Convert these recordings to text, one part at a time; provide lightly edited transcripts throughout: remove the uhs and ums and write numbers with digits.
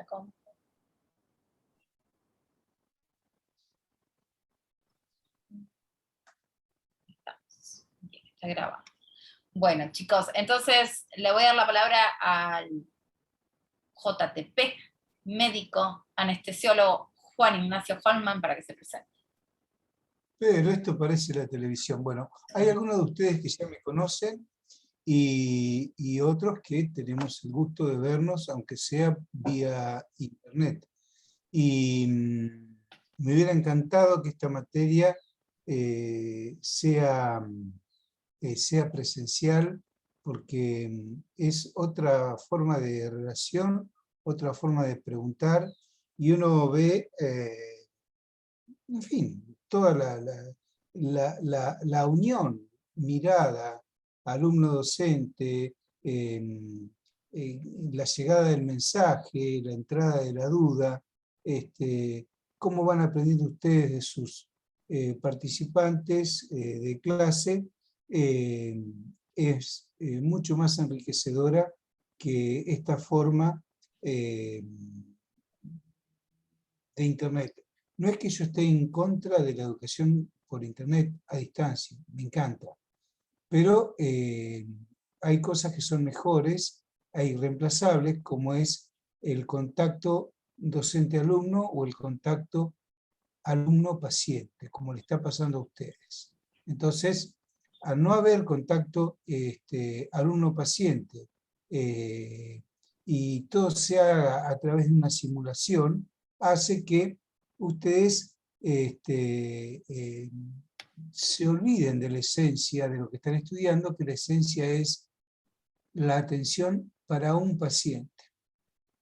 compu. Está grabado. Bueno, chicos, entonces le voy a dar la palabra al JTP, médico, anestesiólogo Juan Ignacio Holman, para que se presente. Pero esto parece la televisión. Bueno, hay algunos de ustedes que ya me conocen y otros que tenemos el gusto de vernos, aunque sea vía internet. Y me hubiera encantado que esta materia sea presencial, porque es otra forma de relación, otra forma de preguntar, y uno ve, en fin, toda la unión, mirada, alumno-docente, la llegada del mensaje, la entrada de la duda, cómo van aprendiendo ustedes de sus participantes de clase, es mucho más enriquecedora que esta forma de Internet. No es que yo esté en contra de la educación por Internet a distancia, me encanta, pero hay cosas que son mejores, hay irreemplazables, como es el contacto docente-alumno o el contacto alumno-paciente, como le está pasando a ustedes. Entonces, al no haber contacto alumno-paciente y todo se haga a través de una simulación, hace que ustedes se olviden de la esencia de lo que están estudiando, que la esencia es la atención para un paciente.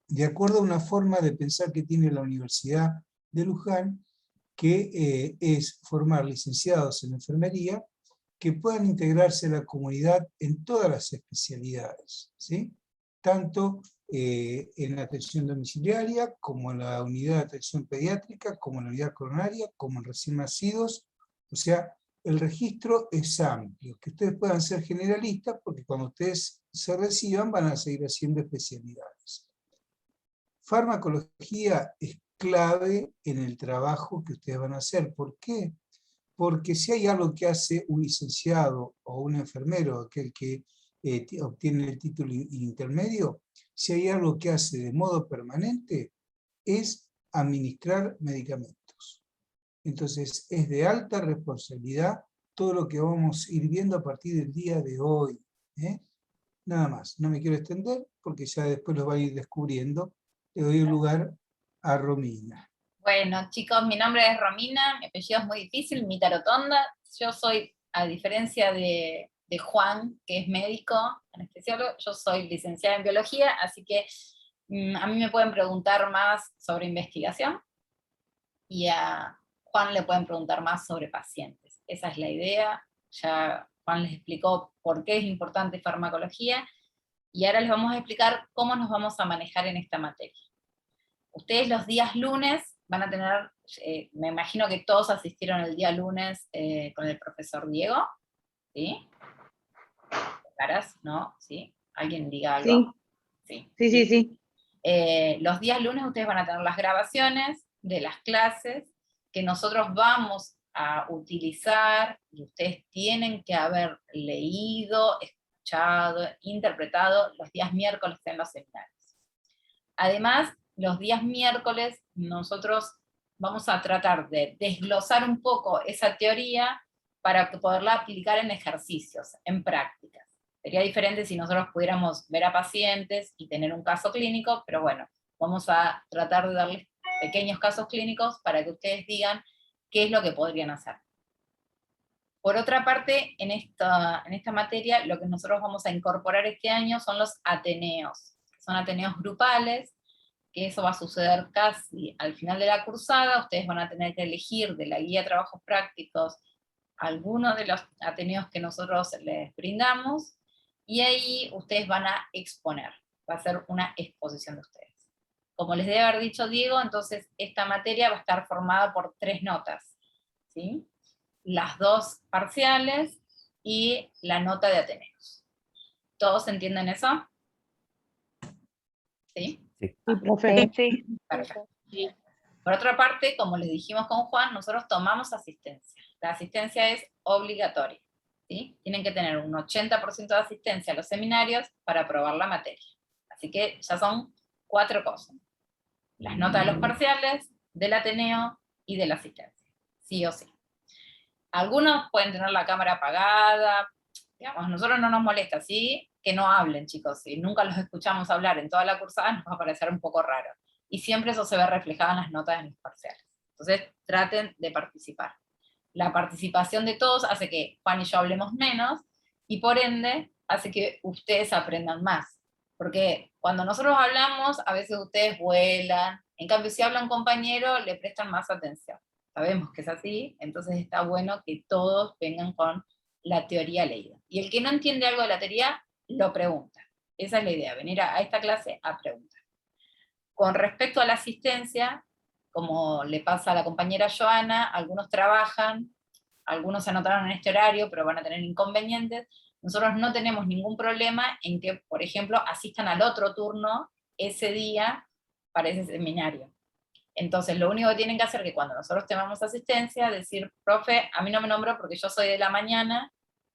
De acuerdo a una forma de pensar que tiene la Universidad de Luján, que es formar licenciados en enfermería que puedan integrarse a la comunidad en todas las especialidades, ¿sí? Tanto en la atención domiciliaria, como en la unidad de atención pediátrica, como en la unidad coronaria, como en recién nacidos. O sea, el registro es amplio, que ustedes puedan ser generalistas, porque cuando ustedes se reciban van a seguir haciendo especialidades. Farmacología es clave en el trabajo que ustedes van a hacer. ¿Por qué? Porque si hay algo que hace un licenciado o un enfermero, aquel que obtiene el título intermedio, si hay algo que hace de modo permanente, es administrar medicamentos. Entonces, es de alta responsabilidad todo lo que vamos a ir viendo a partir del día de hoy. Nada más, no me quiero extender porque ya después lo va a ir descubriendo. Le doy el lugar a Romina. Bueno, chicos, mi nombre es Romina, mi apellido es muy difícil, Mita Rotonda. Yo soy, a diferencia de Juan, que es médico, anestesiólogo, yo soy licenciada en biología, así que a mí me pueden preguntar más sobre investigación, y a Juan le pueden preguntar más sobre pacientes. Esa es la idea. Ya Juan les explicó por qué es importante farmacología, y ahora les vamos a explicar cómo nos vamos a manejar en esta materia. Ustedes los días lunes van a tener, me imagino que todos asistieron el día lunes con el profesor Diego, ¿sí? ¿Caras? ¿No? ¿Sí? ¿Alguien diga algo? Sí, sí, sí. Los días lunes ustedes van a tener las grabaciones de las clases que nosotros vamos a utilizar, y ustedes tienen que haber leído, escuchado, interpretado los días miércoles en los seminarios. Además, los días miércoles nosotros vamos a tratar de desglosar un poco esa teoría para poderla aplicar en ejercicios, en prácticas. Sería diferente si nosotros pudiéramos ver a pacientes y tener un caso clínico, pero bueno, vamos a tratar de darles pequeños casos clínicos para que ustedes digan qué es lo que podrían hacer. Por otra parte, en esta materia, lo que nosotros vamos a incorporar este año son los ateneos. Son ateneos grupales, que eso va a suceder casi al final de la cursada. Ustedes van a tener que elegir de la guía de trabajos prácticos algunos de los ateneos que nosotros les brindamos, y ahí ustedes van a exponer. Va a ser una exposición de ustedes. Como les debe haber dicho Diego, entonces esta materia va a estar formada por 3 notas, ¿sí? Las 2 parciales y la nota de ateneos. ¿Todos entienden eso? ¿Sí? Sí. Sí, profe. Sí. Perfecto. Por otra parte, como les dijimos con Juan, nosotros tomamos asistencia. La asistencia es obligatoria, ¿sí? Tienen que tener un 80% de asistencia a los seminarios para aprobar la materia. Así que ya son 4 cosas. Las notas de los parciales, del Ateneo y de la asistencia, sí o sí. Algunos pueden tener la cámara apagada, digamos, a nosotros no nos molesta, ¿sí? Que no hablen, chicos, si nunca los escuchamos hablar en toda la cursada nos va a parecer un poco raro. Y siempre eso se ve reflejado en las notas de los parciales. Entonces, traten de participar. La participación de todos hace que Juan y yo hablemos menos, y por ende, hace que ustedes aprendan más. Porque cuando nosotros hablamos, a veces ustedes vuelan, en cambio si habla un compañero, le prestan más atención. Sabemos que es así, entonces está bueno que todos vengan con la teoría leída. Y el que no entiende algo de la teoría, lo pregunta. Esa es la idea, venir a esta clase a preguntar. Con respecto a la asistencia, como le pasa a la compañera Joana, algunos trabajan, algunos se anotaron en este horario, pero van a tener inconvenientes. Nosotros no tenemos ningún problema en que, por ejemplo, asistan al otro turno ese día para ese seminario. Entonces, lo único que tienen que hacer es que cuando nosotros tengamos asistencia, decir, profe, a mí no me nombró porque yo soy de la mañana,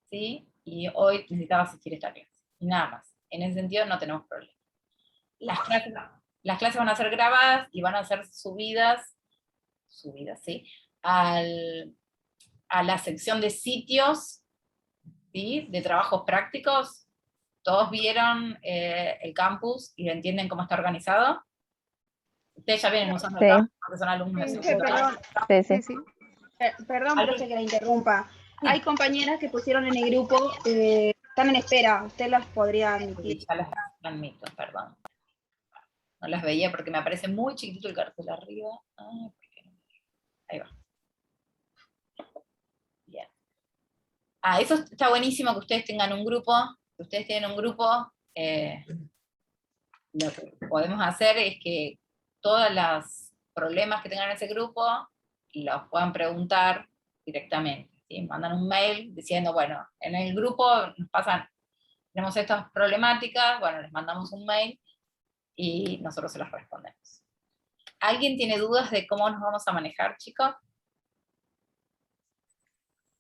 ¿sí? Y hoy necesitaba asistir a esta clase. Y nada más. En ese sentido no tenemos problema. Las clases van a ser grabadas y van a ser subidas, ¿sí? A la sección de sitios, ¿sí? De trabajos prácticos. ¿Todos vieron el campus y entienden cómo está organizado? Ustedes ya vienen usando el campus porque son alumnos de Perdón. Sí. Perdón, profe, que la interrumpa. Hay compañeras que pusieron en el grupo, están en espera, usted las podría admitir. Ya las transmito, perdón. No las veía porque me aparece muy chiquitito el cartel arriba. Ay, ¿por qué no? Ahí va. Bien. Eso está buenísimo que ustedes tengan un grupo. Que ustedes tienen un grupo. Lo que podemos hacer es que todos los problemas que tengan en ese grupo los puedan preguntar directamente. ¿Sí? Mandan un mail diciendo, bueno, en el grupo nos pasan, tenemos estas problemáticas, bueno, les mandamos un mail y nosotros se las respondemos. ¿Alguien tiene dudas de cómo nos vamos a manejar, chicos?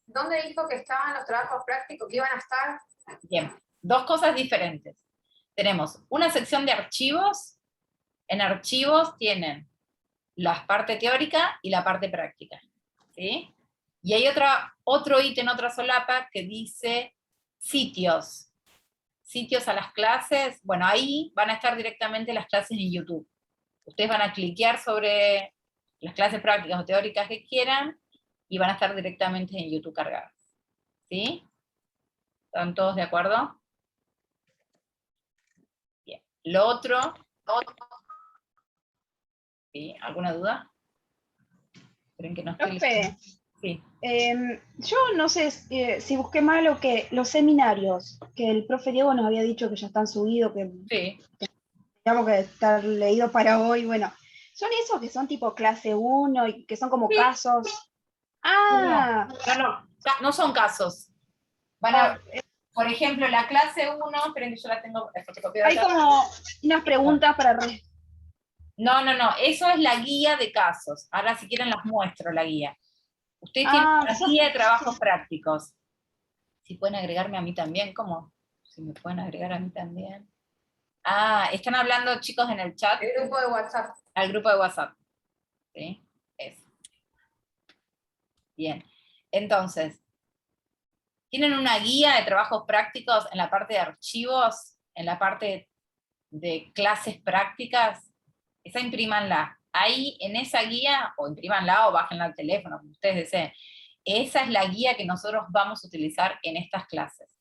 ¿Dónde dijo que estaban los trabajos prácticos que iban a estar? Bien, 2 cosas diferentes. Tenemos una sección de archivos. En archivos tienen la parte teórica y la parte práctica, ¿sí? Y hay otro ítem, otra solapa, que dice sitios. Sitios a las clases. Bueno, ahí van a estar directamente las clases en YouTube. Ustedes van a cliquear sobre las clases prácticas o teóricas que quieran, y van a estar directamente en YouTube cargadas. ¿Sí? ¿Están todos de acuerdo? Bien. Lo otro, ¿sí? ¿Alguna duda? ¿Creen que no estoy Profe, sí. yo no sé si busqué mal o que los seminarios que el profe Diego nos había dicho que ya están subidos, que Sí. digamos que estar leídos para hoy, bueno, ¿son esos que son tipo clase 1 y que son como casos? Ah, No son casos. Van a, por ejemplo, la clase 1, esperen que yo la tengo fotocopiada hay acá. como unas preguntas para... No, eso es la guía de casos. Ahora si quieren las muestro la guía. Ustedes tienen una guía de trabajos prácticos. Si pueden agregarme a mí también, ¿cómo? Si me pueden agregar a mí también. Están hablando chicos en el chat. El grupo de WhatsApp. Al grupo de WhatsApp. ¿Sí? Eso. Bien. Entonces, tienen una guía de trabajos prácticos en la parte de archivos, en la parte de clases prácticas. Esa imprímanla. Ahí en esa guía, o imprímanla o bájenla al teléfono, como ustedes deseen. Esa es la guía que nosotros vamos a utilizar en estas clases.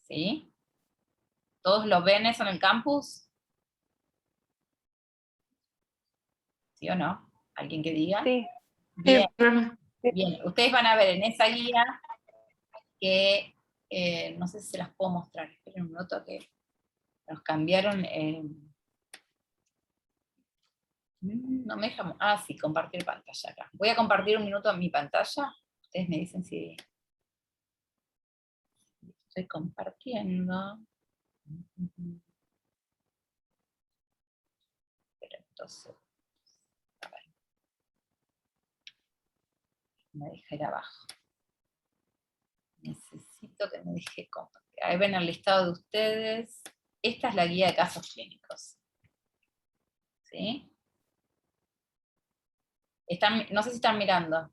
¿Sí? ¿Todos lo ven eso en el campus? ¿Sí o no? ¿Alguien que diga? Sí. Bien. Bien. Ustedes van a ver en esa guía que, no sé si se las puedo mostrar, esperen un minuto que nos cambiaron. No me deja. Sí, compartir pantalla acá. Voy a compartir un minuto en mi pantalla. Ustedes me dicen si estoy compartiendo. Entonces, a ver. Me deja ir abajo. Necesito que me deje compartir. Ahí ven el listado de ustedes. Esta es la guía de casos clínicos. ¿Sí? No sé si están mirando.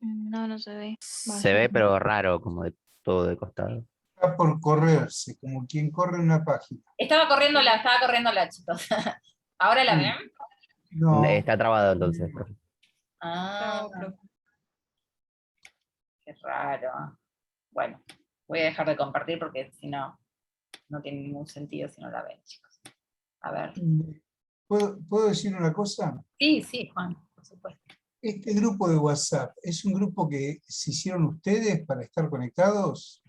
No, no se ve. Se ve, pero raro, como de todo de costado. Está por correrse, como quien corre una página. Estaba corriendo la, chicos. ¿Ahora la ven? No, Está trabado entonces. Ah, qué raro. Bueno, voy a dejar de compartir porque si no, no tiene ningún sentido si no la ven, chicos. A ver. ¿Puedo decir una cosa? Sí, sí, Juan, por supuesto. Este grupo de WhatsApp, ¿es un grupo que se hicieron ustedes para estar conectados?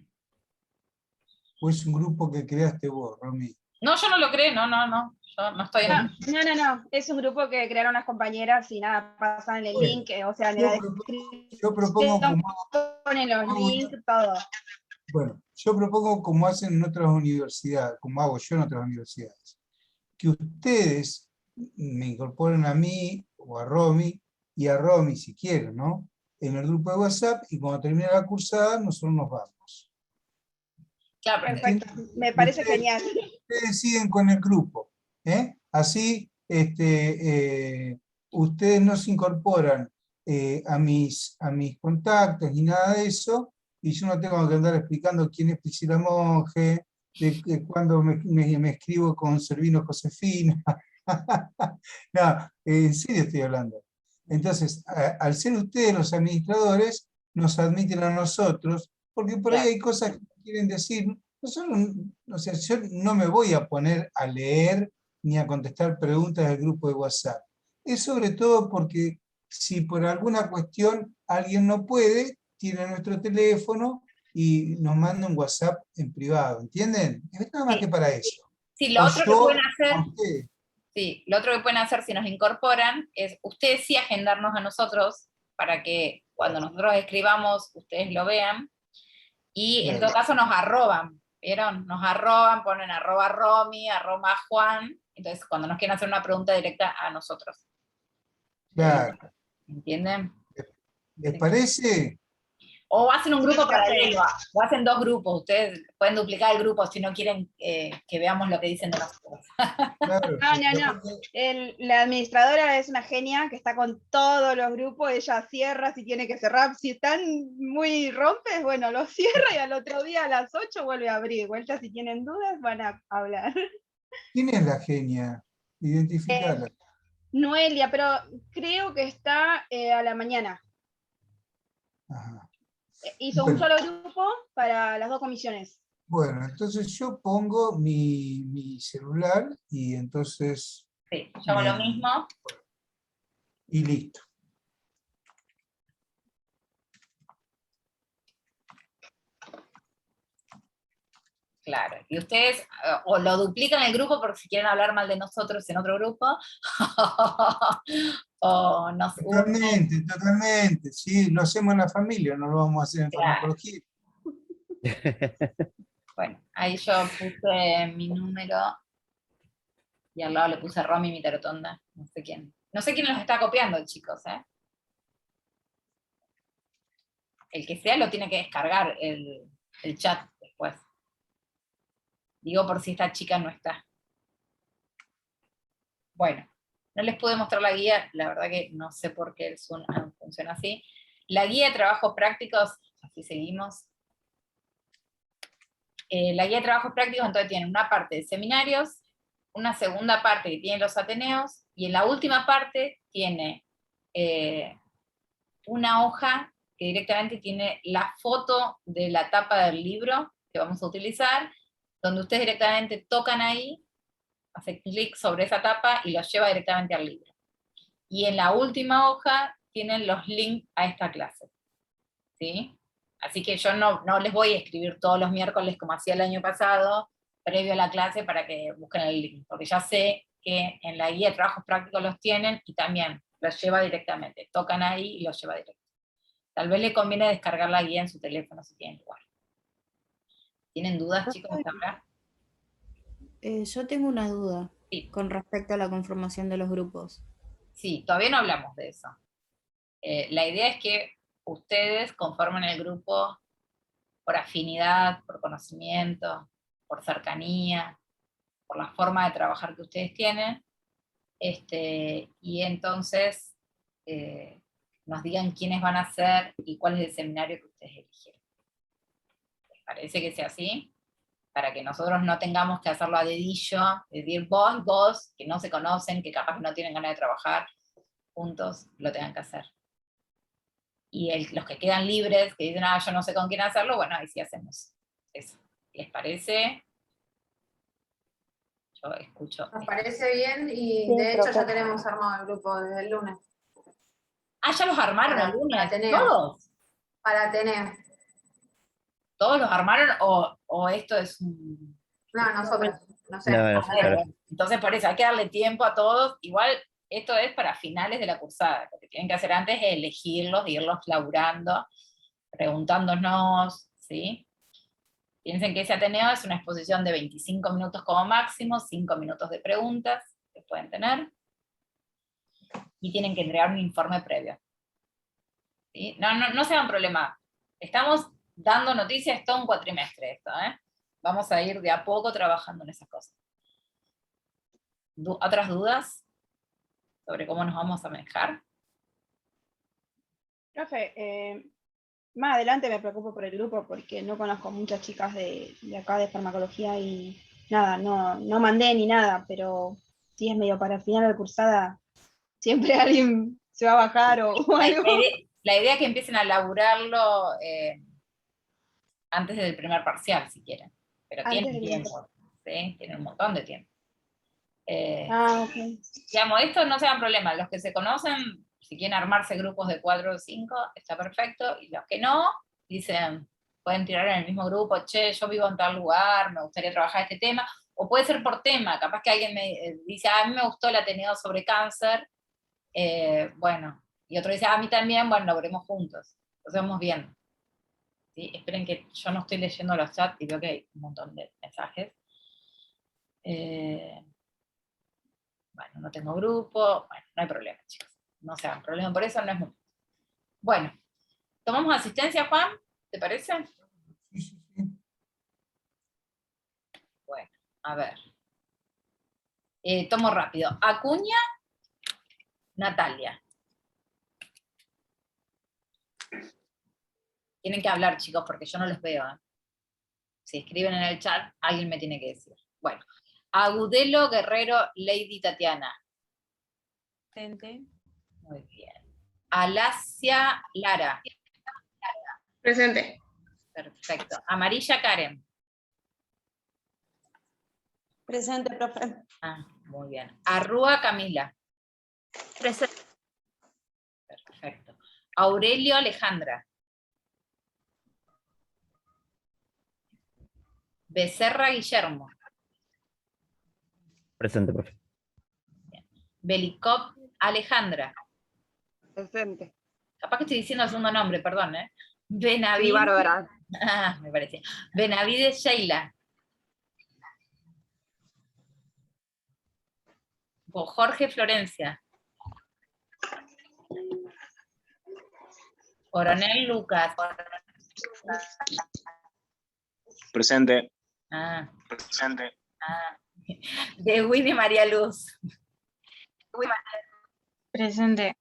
¿O es un grupo que creaste vos, Romy? No, yo no lo creo, no. Yo no estoy en... No. Es un grupo que crearon las compañeras y nada, pasan el Bueno, link, o sea, en la descripción yo propongo ponen los links, todo. Bueno, yo propongo como hacen en otras universidades, como hago yo en otras universidades, que ustedes me incorporen a mí o a Romy, y a Romy si quieren, ¿no? En el grupo de WhatsApp, y cuando termine la cursada, nosotros nos vamos. Claro, Perfecto, me parece genial. Ustedes siguen con el grupo, ¿eh? Así, ustedes no se incorporan a mis contactos ni nada de eso, y yo no tengo que andar explicando quién es Priscila Monge, de cuándo me escribo con Servino Josefina. No, en serio estoy hablando. Entonces, al ser ustedes los administradores, nos admiten a nosotros, porque por ahí hay cosas que quieren decir. Nosotros, o sea, yo no me voy a poner a leer ni a contestar preguntas del grupo de WhatsApp. Es sobre todo porque si por alguna cuestión alguien no puede, tiene nuestro teléfono y nos manda un WhatsApp en privado, ¿entienden? Es nada más que para eso. Sí, lo otro que pueden hacer... ustedes. Sí, lo otro que pueden hacer si nos incorporan es ustedes sí agendarnos a nosotros para que cuando nosotros escribamos ustedes lo vean y en todo caso nos arroban, ¿vieron? Nos arroban, ponen @Romy, @Juan, entonces cuando nos quieren hacer una pregunta directa a nosotros. Claro. ¿Entienden? ¿Les parece? O hacen un grupo paralelo, o hacen dos grupos, ustedes pueden duplicar el grupo si no quieren que veamos lo que dicen de nosotros. Claro, No. La administradora es una genia que está con todos los grupos, ella cierra si tiene que cerrar, si están muy rompes, bueno, los cierra y al otro día a las 8 vuelve a abrir, vuelta si tienen dudas van a hablar. ¿Quién es la genia? Identificala. Noelia, pero creo que está a la mañana. Ajá. Hizo un solo grupo para las dos comisiones. Bueno, entonces yo pongo mi celular y entonces... Sí, yo hago lo mismo. Y listo. Claro, y ustedes o lo duplican el grupo porque si quieren hablar mal de nosotros en otro grupo, o nos Totalmente, sí, lo hacemos en la familia, no lo vamos a hacer en farmacología. Bueno, ahí yo puse mi número y al lado le puse Romy mi tarotonda, no sé quién. No sé quién los está copiando, chicos, ¿eh? El que sea lo tiene que descargar el chat después. Digo por si esta chica no está. Bueno, no les pude mostrar la guía, la verdad que no sé por qué el Zoom funciona así. La guía de trabajos prácticos, así seguimos. La guía de trabajos prácticos entonces tiene una parte de seminarios, una segunda parte que tiene los ateneos, y en la última parte tiene una hoja que directamente tiene la foto de la tapa del libro que vamos a utilizar, donde ustedes directamente tocan ahí, hacen clic sobre esa tapa y los lleva directamente al libro. Y en la última hoja tienen los links a esta clase. ¿Sí? Así que yo no les voy a escribir todos los miércoles como hacía el año pasado, previo a la clase, para que busquen el link, porque ya sé que en la guía de trabajos prácticos los tienen y también los lleva directamente. Tocan ahí y los lleva directo. Tal vez les conviene descargar la guía en su teléfono si tienen lugar. ¿Tienen dudas, chicos, hasta ahora? Yo tengo una duda. Sí. con respecto a la conformación de los grupos. Sí, todavía no hablamos de eso. La idea es que ustedes conformen el grupo por afinidad, por conocimiento, por cercanía, por la forma de trabajar que ustedes tienen, y entonces nos digan quiénes van a ser y cuál es el seminario que ustedes eligieron. ¿Les parece que sea así? Para que nosotros no tengamos que hacerlo a dedillo, decir vos, que no se conocen, que capaz no tienen ganas de trabajar juntos, lo tengan que hacer. Y los que quedan libres, que dicen, yo no sé con quién hacerlo, bueno, ahí sí hacemos eso. ¿Les parece? Yo escucho. Nos parece bien y Sí, de hecho ya profe. tenemos armado el grupo desde el lunes. ¿Ya los armaron el Para lunes? Ateneo. ¿Todos? Para Ateneo. ¿Todos los armaron o esto es un...? No, nosotros. No sé. No, nosotros. Entonces por eso hay que darle tiempo a todos. Igual esto es para finales de la cursada. Lo que tienen que hacer antes es elegirlos, irlos laburando, preguntándonos, ¿sí? Piensen que ese Ateneo es una exposición de 25 minutos como máximo, 5 minutos de preguntas que pueden tener, y tienen que entregar un informe previo. ¿Sí? No sea un problema. Estamos dando noticias todo un cuatrimestre esto, ¿eh? Vamos a ir de a poco trabajando en esas cosas. ¿Otras dudas sobre cómo nos vamos a manejar? Profe, más adelante me preocupo por el grupo porque no conozco muchas chicas de acá de farmacología y nada, no mandé ni nada, pero si es medio para el final de la cursada, siempre alguien se va a bajar o algo. La idea es que empiecen a laburarlo antes del primer parcial, si quieren. Pero Antes tienen del tiempo, ¿sí? Tienen un montón de tiempo. Ok. Digamos, esto no sea un problema. Los que se conocen, si quieren armarse grupos de 4 o 5, está perfecto. Y los que no, dicen, pueden tirar en el mismo grupo, che, yo vivo en tal lugar, me gustaría trabajar este tema. O puede ser por tema, capaz que alguien me dice, a mí me gustó el Ateneo sobre cáncer, bueno. Y otro dice, a mí también, bueno, lo veremos juntos. Lo vamos viendo. ¿Sí? Esperen que yo no estoy leyendo los chats y veo que hay un montón de mensajes. Bueno, no tengo grupo, bueno, no hay problema, chicos. No se hagan problema por eso, no es mucho. Bueno, ¿tomamos asistencia, Juan? ¿Te parece? Sí, sí, sí. Bueno, a ver. Tomo rápido. Acuña, Natalia. Tienen que hablar, chicos, porque yo no los veo. Si escriben en el chat, alguien me tiene que decir. Bueno, Agudelo, Guerrero, Lady Tatiana. Presente. Muy bien. Alasia Lara. Presente. Perfecto. Amarilla Karen. Presente, profe. Muy bien. Arrúa Camila. Presente. Perfecto. Aurelio Alejandra. Becerra Guillermo. Presente, profe. Belicop Alejandra. Presente. Capaz que estoy diciendo el segundo nombre, perdón, ¿eh? Sí, Benavides. Bárbara. Me parecía. Benavides Sheila. Jorge Florencia. Coronel Lucas. Presente. Presente. De Winnie María Luz. Presente.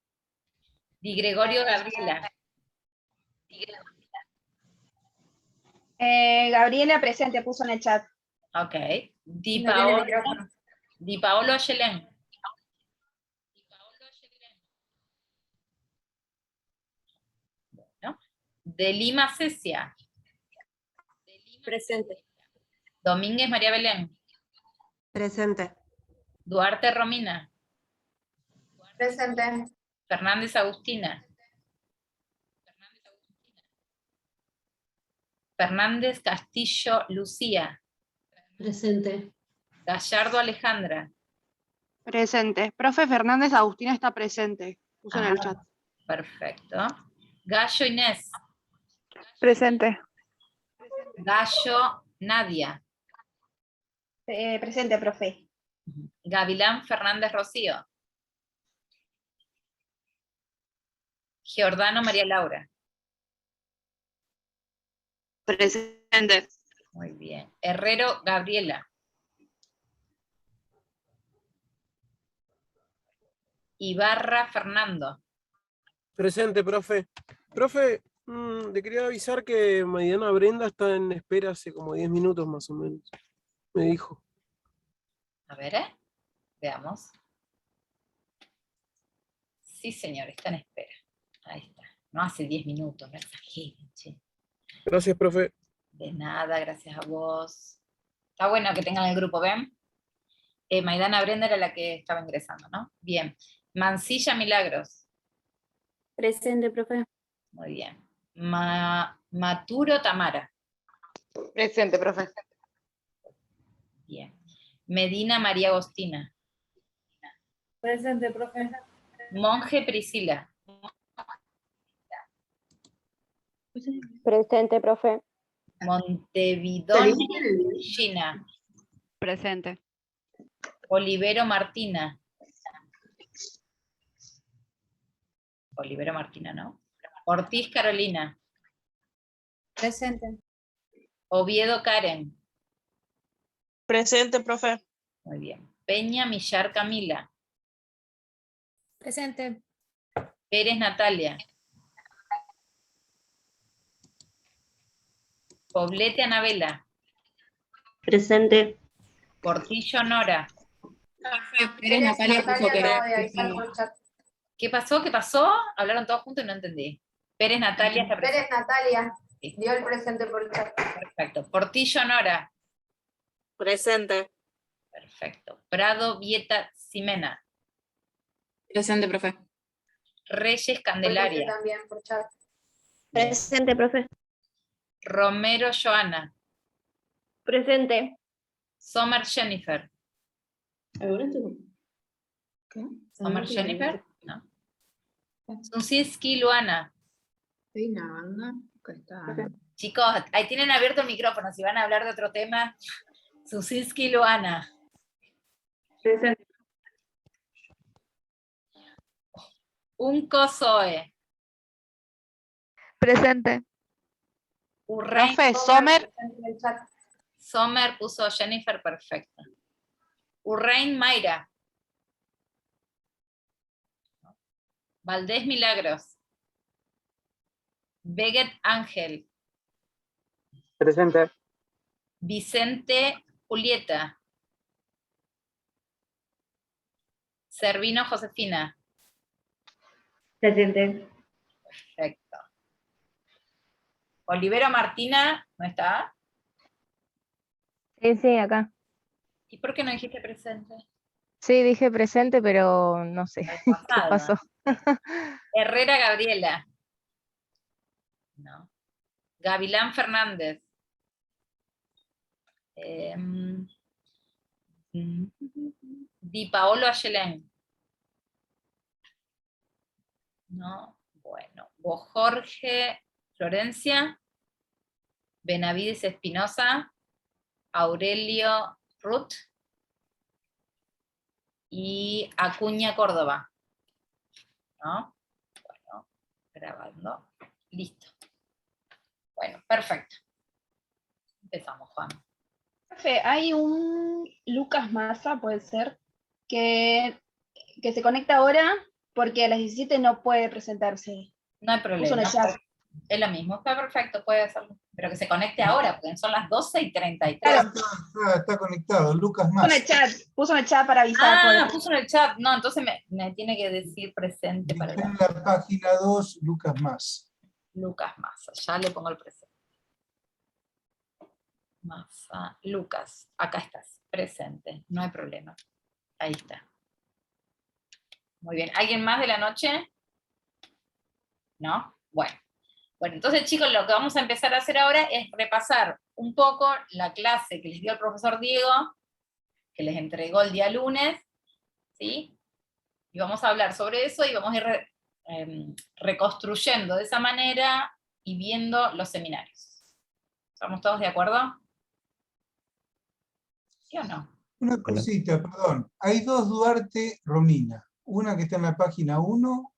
Di Gregorio Gabriela. Gabriela presente, puso en el chat. Ok. Di No tiene Paolo. micrófono. Di Paolo Ayelén. Bueno. De Lima Cecia. Presente. Domínguez María Belén. Presente. Duarte Romina. Presente. Fernández Agustina. Fernández Castillo Lucía. Presente. Gallardo Alejandra. Presente. Profe Fernández Agustina está presente. Puso en el chat. Perfecto. Gallo Inés. Presente. Gallo Nadia. Presente, profe. Gavilán Fernández Rocío. Giordano María Laura. Presente. Muy bien. Herrero Gabriela. Ibarra Fernando. Presente, profe. Profe, le quería avisar que Maidana Brenda está en espera hace como 10 minutos más o menos. Me dijo. A ver, veamos. Sí, señor, está en espera. Ahí está. No hace 10 minutos, no exageren, che. Gracias, profe. De nada, gracias a vos. Está bueno que tengan el grupo, ¿ven? Maidana Brenda era la que estaba ingresando, ¿no? Bien. Mancilla Milagros. Presente, profe. Muy bien. Maturo Tamara. Presente, profe. Bien. Medina María Agostina. Presente, profe. Monje Priscila. Presente, profe. Montevidón Gina. Presente. Olivero Martina. Olivero Martina, ¿no? Ortiz Carolina. Presente. Oviedo Karen. Presente, profe. Muy bien. Peña Millar Camila. Presente. Pérez Natalia. Poblete Anabela. Presente. Portillo Nora. Pérez Natalia puso que acaba de avisar por chat. ¿Qué pasó? ¿Qué pasó? Hablaron todos juntos y no entendí. Pérez Natalia está presente. Pérez Natalia Sí. dio el presente por chat. Perfecto. Portillo Nora. Presente. Perfecto. Prado Vieta Ximena. Presente, profe. Reyes Presente Candelaria. también por chat. Presente, profe. Romero Joana. Presente. Sommer Jennifer. Sommer Jennifer. No. Sunsinski Luana. Chicos, ahí tienen abierto el micrófono. Si van a hablar de otro tema. Sunsinski Luana. Presente. Unco Zoe. Presente. Urrain Profe, Sommer. Presente en el chat. Sommer puso Jennifer, perfecto. Urrain Mayra. Valdés Milagros. Beget Ángel. Presente. Vicente Julieta. Servino Josefina. Presente. Perfecto. Olivero Martina, ¿no está? Sí, acá. ¿Y por qué no dijiste presente? Sí, dije presente, pero no sé qué Pasado. pasó. Herrera Gabriela. No. Gavilán Fernández. Di Paolo Ayelén. No, bueno. Vos Jorge Florencia. Benavides Espinosa. Aurelio Ruth. Y Acuña Córdoba. ¿No? Bueno, grabando. Listo. Bueno, perfecto. Empezamos, Juan. Profe, hay un Lucas Massa, puede ser, que se conecta ahora porque a las 17 no puede presentarse. No hay Puso en problema. el chat. Es lo mismo, está perfecto, puede hacerlo. Pero que se conecte ahora, porque son las 12:33. Claro. Está conectado, Lucas Puso en el Más. chat, puso en el chat para avisar. Ah, puso en el chat. No, entonces me tiene que decir presente para En la página 2, Lucas Más. Lucas Massa. Ya le pongo el presente. Massa. Lucas, acá estás, presente. No hay problema. Ahí está. Muy bien. ¿Alguien más de la noche? ¿No? Bueno. Bueno, entonces chicos, lo que vamos a empezar a hacer ahora es repasar un poco la clase que les dio el profesor Diego, que les entregó el día lunes, ¿sí? Y vamos a hablar sobre eso y vamos a ir reconstruyendo de esa manera y viendo los seminarios. ¿Estamos todos de acuerdo? ¿Sí o no? Una cosita, perdón. Hay dos Duarte Romina. Una que está en la página 1.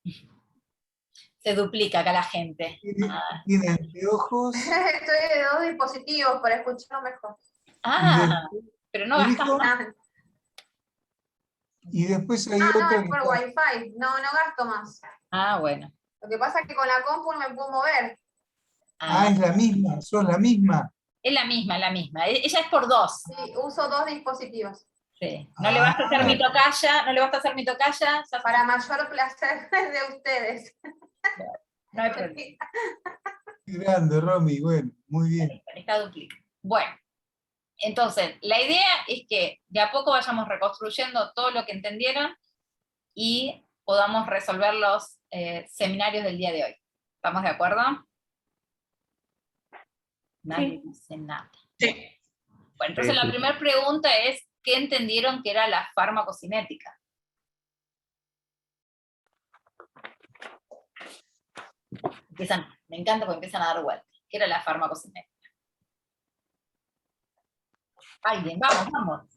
Se duplica acá la gente. Tiene anteojos. Estoy de 2 dispositivos para escucharlo mejor. Pero no gastas nada. Y después hay No, otra es que por está... Wi-Fi, no gasto más. Bueno. Lo que pasa es que con la compu no me puedo mover. es la misma, sos la misma. Es la misma, es la misma. Ella es por 2. Sí, uso 2 dispositivos. Sí. No le basta hacer mi tocaya, no le basta hacer mi tocaya. Para mayor placer de ustedes. No hay problema. Grande, Romy, bueno, muy bien. Está duplicada. Bueno, entonces, la idea es que de a poco vayamos reconstruyendo todo lo que entendieron y podamos resolver los seminarios del día de hoy. ¿Estamos de acuerdo? Nadie dice nada. Sí. Bueno, entonces la primera pregunta es, ¿qué entendieron que era la farmacocinética? Me encanta porque empiezan a dar vueltas. ¿Qué era la farmacocinética? Alguien, vamos.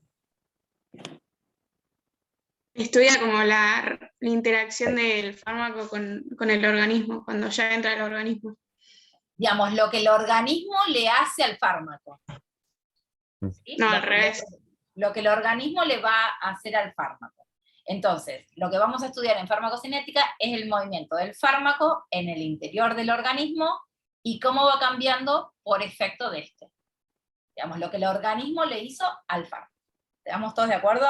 Estudia como la interacción del fármaco con el organismo, cuando ya entra el organismo. Digamos, lo que el organismo le hace al fármaco. ¿Sí? No, al revés. Lo que el organismo le va a hacer al fármaco. Entonces, lo que vamos a estudiar en farmacocinética es el movimiento del fármaco en el interior del organismo y cómo va cambiando por efecto de este. Digamos, lo que el organismo le hizo al fármaco. ¿Estamos todos de acuerdo?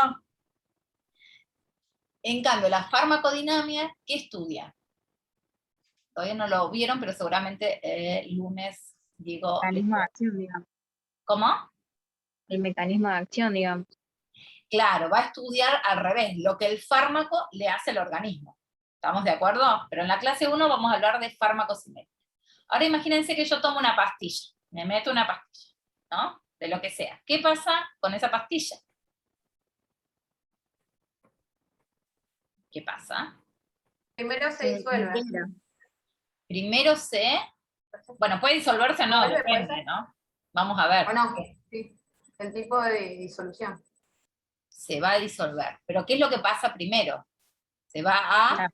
En cambio, la farmacodinámica, ¿qué estudia? Todavía no lo vieron, pero seguramente lunes, digo... El mecanismo de acción, digamos. ¿Cómo? El mecanismo de acción, digamos. Claro, va a estudiar al revés, lo que el fármaco le hace al organismo. ¿Estamos de acuerdo? Pero en la clase 1 vamos a hablar de farmacocinética. Ahora imagínense que yo tomo una pastilla, me meto una pastilla, ¿no? De lo que sea. ¿Qué pasa con esa pastilla? ¿Qué pasa? Primero se disuelve. Primero bueno, puede disolverse o no, depende, ¿no? Vamos a ver. O no, sí. El tipo de disolución. Se va a disolver. ¿Pero qué es lo que pasa primero? Se va a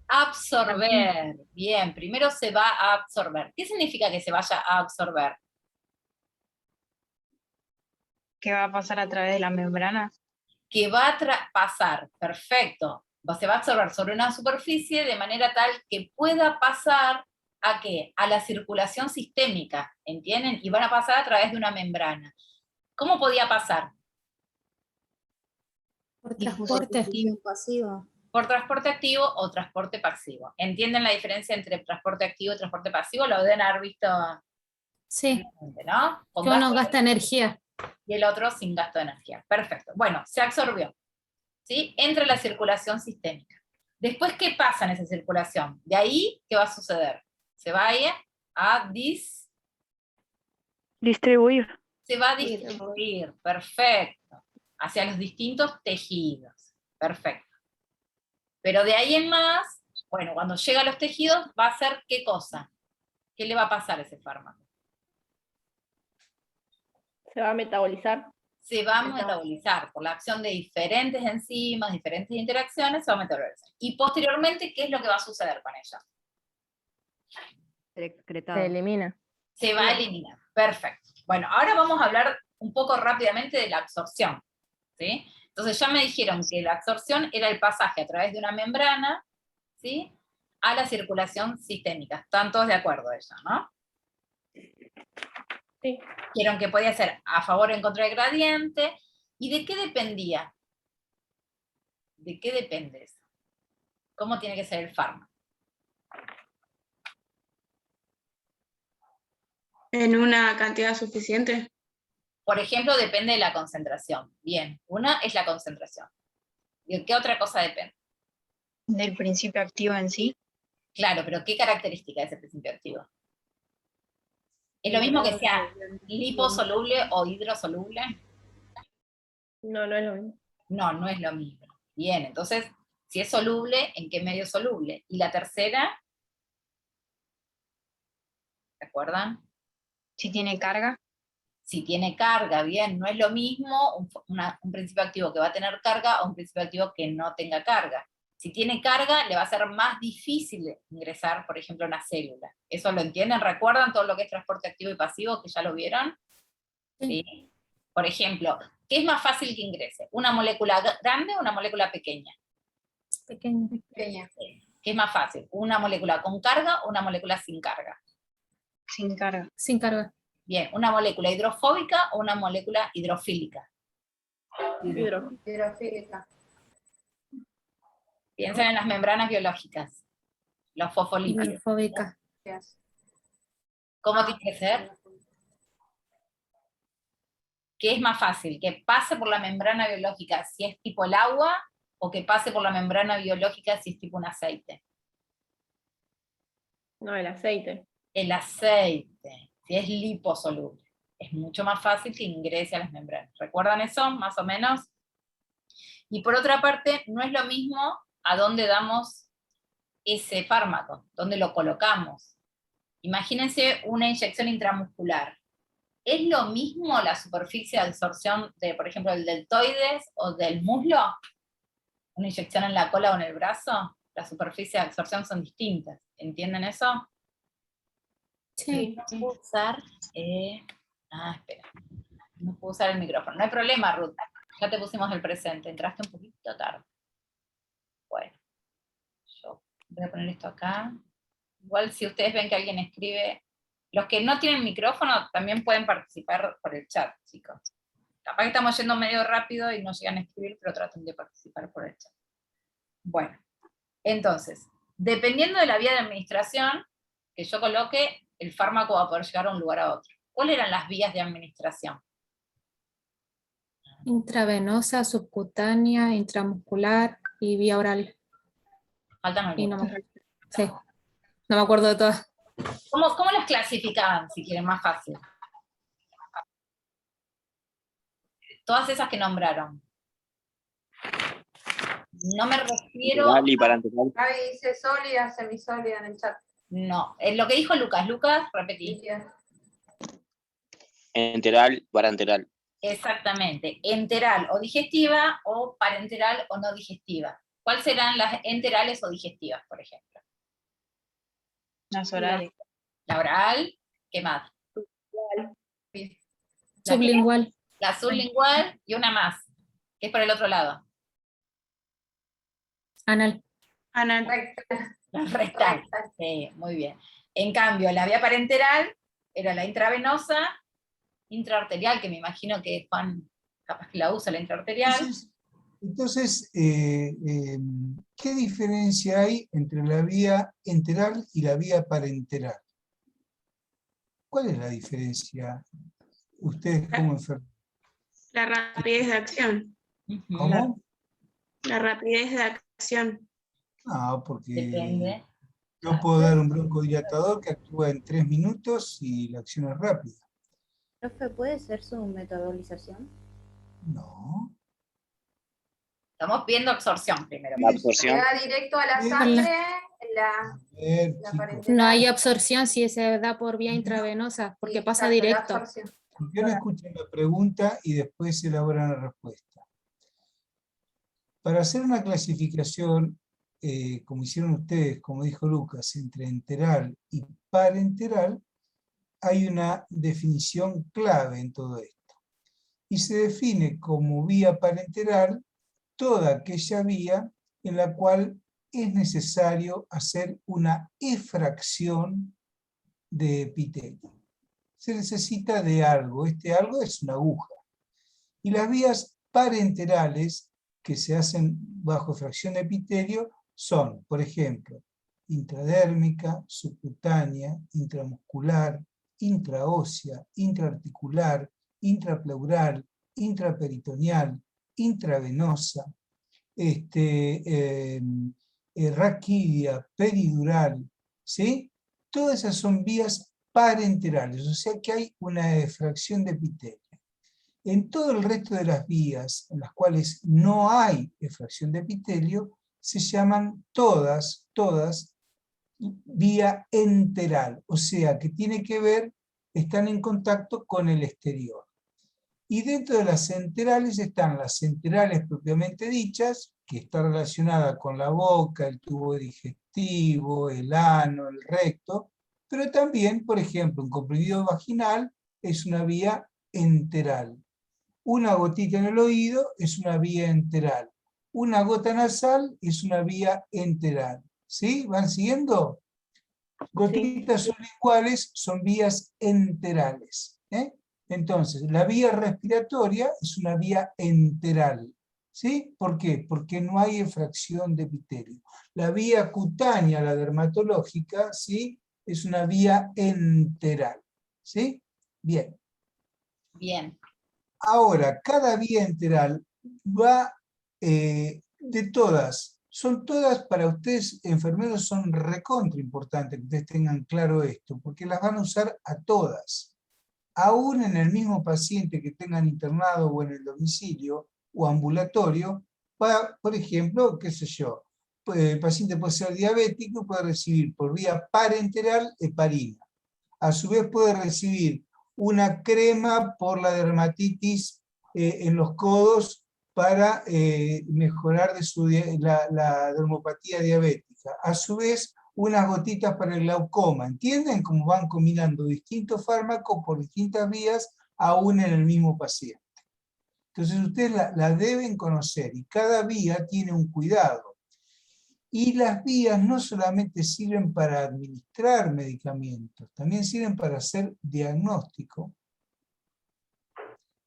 absorber. Bien, primero se va a absorber. ¿Qué significa que se vaya a absorber? ¿Qué va a pasar a través de la membrana? Que va a pasar, perfecto. Se va a absorber sobre una superficie de manera tal que pueda pasar ¿a qué? A la circulación sistémica, ¿entienden? Y van a pasar a través de una membrana. ¿Cómo podía pasar? Por transporte activo pasivo. Por transporte activo o transporte pasivo. ¿Entienden la diferencia entre transporte activo y transporte pasivo? Lo deben haber visto. Sí. ¿No? Que uno gasta energía. Y el otro sin gasto de energía. Perfecto. Bueno, se absorbió. ¿Sí? Entra en la circulación sistémica. Después, ¿qué pasa en esa circulación? De ahí, ¿qué va a suceder? Se va a ir a distribuir. Se va a distribuir, perfecto, hacia los distintos tejidos, perfecto. Pero de ahí en más, bueno, cuando llega a los tejidos, va a hacer ¿qué cosa? ¿Qué le va a pasar a ese fármaco? Se va a metabolizar. Se va a metabolizar por la acción de diferentes enzimas, diferentes interacciones, se va a metabolizar. Y posteriormente, ¿qué es lo que va a suceder con ella? Se elimina. Se va a eliminar, perfecto. Bueno, ahora vamos a hablar un poco rápidamente de la absorción, ¿sí? Entonces ya me dijeron que la absorción era el pasaje a través de una membrana, ¿sí? A la circulación sistémica. ¿Están todos de acuerdo eso, no? Sí. Dijeron que podía ser a favor o en contra del gradiente. ¿Y de qué dependía? ¿De qué depende eso? ¿Cómo tiene que ser el fármaco? ¿En una cantidad suficiente? Por ejemplo, depende de la concentración. Bien, una es la concentración. ¿De qué otra cosa depende? Del principio activo en sí. Claro, pero ¿qué característica es ese principio activo? ¿Es lo mismo que sea liposoluble o hidrosoluble? No, no es lo mismo. No, no es lo mismo. Bien, entonces, si es soluble, ¿en qué medio es soluble? Y la tercera, ¿se acuerdan? Si tiene carga. Si tiene carga, bien, no es lo mismo un principio activo que va a tener carga o un principio activo que no tenga carga. Si tiene carga, le va a ser más difícil ingresar, por ejemplo, a una célula. ¿Eso lo entienden? ¿Recuerdan todo lo que es transporte activo y pasivo, que ya lo vieron? ¿Sí? Por ejemplo, ¿qué es más fácil que ingrese? ¿Una molécula grande o una molécula pequeña? Pequeña. ¿Qué es más fácil? ¿Una molécula con carga o una molécula sin carga? Sin carga. Sin carga. Bien, ¿una molécula hidrofóbica o una molécula hidrofílica? Hidrofílica. Piensen en las membranas biológicas, los fosfolípidos. Hidrofóbica. ¿Cómo tiene que ser? ¿Qué es más fácil? ¿Que pase por la membrana biológica si es tipo el agua o que pase por la membrana biológica si es tipo un aceite? No, el aceite. El aceite, si es liposoluble. Es mucho más fácil que ingrese a las membranas. ¿Recuerdan eso, más o menos? Y por otra parte, no es lo mismo a dónde damos ese fármaco, dónde lo colocamos. Imagínense una inyección intramuscular. ¿Es lo mismo la superficie de absorción de, por ejemplo, el deltoides o del muslo? ¿Una inyección en la cola o en el brazo? Las superficies de absorción son distintas. ¿Entienden eso? Sí. No puedo usar... espera. No puedo usar el micrófono. No hay problema, Ruth. Ya te pusimos el presente. Entraste un poquito tarde. Bueno. Yo voy a poner esto acá. Igual si ustedes ven que alguien escribe... Los que no tienen micrófono también pueden participar por el chat, chicos. Capaz que estamos yendo medio rápido y no llegan a escribir, pero traten de participar por el chat. Bueno, entonces, dependiendo de la vía de administración que yo coloque, el fármaco va a poder llegar a un lugar a otro. ¿Cuáles eran las vías de administración? Intravenosa, subcutánea, intramuscular y vía oral. Faltan Y algunas. sí, no me acuerdo de todas. ¿Cómo las clasificaban, si quieren, más fácil? Todas esas que nombraron. No me refiero... Enteral y parenteral. Gaby dice sólida, semisólida en el chat. No, es lo que dijo Lucas. Lucas, repetí. Enteral, parenteral. Exactamente. Enteral o digestiva, o parenteral o no digestiva. ¿Cuáles serán las enterales o digestivas, por ejemplo? Las orales. La oral, ¿qué más? Sublingual. La sublingual y una más, que es por el otro lado. Anal. Anal. La rectal. Sí, muy bien. En cambio, la vía parenteral era la intravenosa, intraarterial, que me imagino que Juan capaz que la usa, la intraarterial. Entonces, ¿qué diferencia hay entre la vía enteral y la vía parenteral? ¿Cuál es la diferencia? Ustedes como enfermeros. La rapidez de acción. ¿Cómo? La rapidez de acción. No, porque Depende. yo puedo dar un broncodilatador que actúa en 3 minutos y la acción es rápida. Profe, ¿puede ser su metabolización? No. Estamos viendo absorción primero. La absorción. Va directo a la sangre, la parenteral. No hay absorción si se da por vía intravenosa, porque pasa directo. ¿Por qué no escuchan la pregunta y después elaboran la respuesta? Para hacer una clasificación, como hicieron ustedes, como dijo Lucas, entre enteral y parenteral, hay una definición clave en todo esto. Y se define como vía parenteral toda aquella vía en la cual es necesario hacer una efracción de epitelio. Se necesita de algo, este algo es una aguja. Y las vías parenterales que se hacen bajo efracción de epitelio son, por ejemplo, intradérmica, subcutánea, intramuscular, intraósea, intraarticular, intrapleural, intraperitoneal, intravenosa, raquídea, peridural, ¿sí? Todas esas son vías parenterales, o sea que hay una efracción de epitelio. En todo el resto de las vías en las cuales no hay efracción de epitelio, se llaman todas vía enteral, o sea que tiene que ver están en contacto con el exterior. Y dentro de las enterales están las enterales propiamente dichas, que está relacionada con la boca, el tubo digestivo, el ano, el recto, pero también, por ejemplo, un comprimido vaginal es una vía enteral. Una gotita en el oído es una vía enteral. Una gota nasal es una vía enteral. ¿Sí? ¿Van siguiendo? Gotitas sublinguales son vías enterales. Entonces, la vía respiratoria es una vía enteral. ¿Sí? ¿Por qué? Porque no hay efracción de epitelio. La vía cutánea, la dermatológica, ¿sí? Es una vía enteral. ¿Sí? Bien. Bien. Ahora, cada vía enteral va de todas. Son todas, para ustedes, enfermeros, son recontra importantes que ustedes tengan claro esto, porque las van a usar a todas. Aún en el mismo paciente que tengan internado o en el domicilio o ambulatorio, por ejemplo, qué sé yo, el paciente puede ser diabético y puede recibir por vía parenteral heparina. A su vez puede recibir una crema por la dermatitis en los codos para mejorar la dermopatía diabética. A su vez, unas gotitas para el glaucoma. ¿Entienden cómo van combinando distintos fármacos por distintas vías, aún en el mismo paciente? Entonces ustedes la deben conocer y cada vía tiene un cuidado. Y las vías no solamente sirven para administrar medicamentos, también sirven para hacer diagnóstico,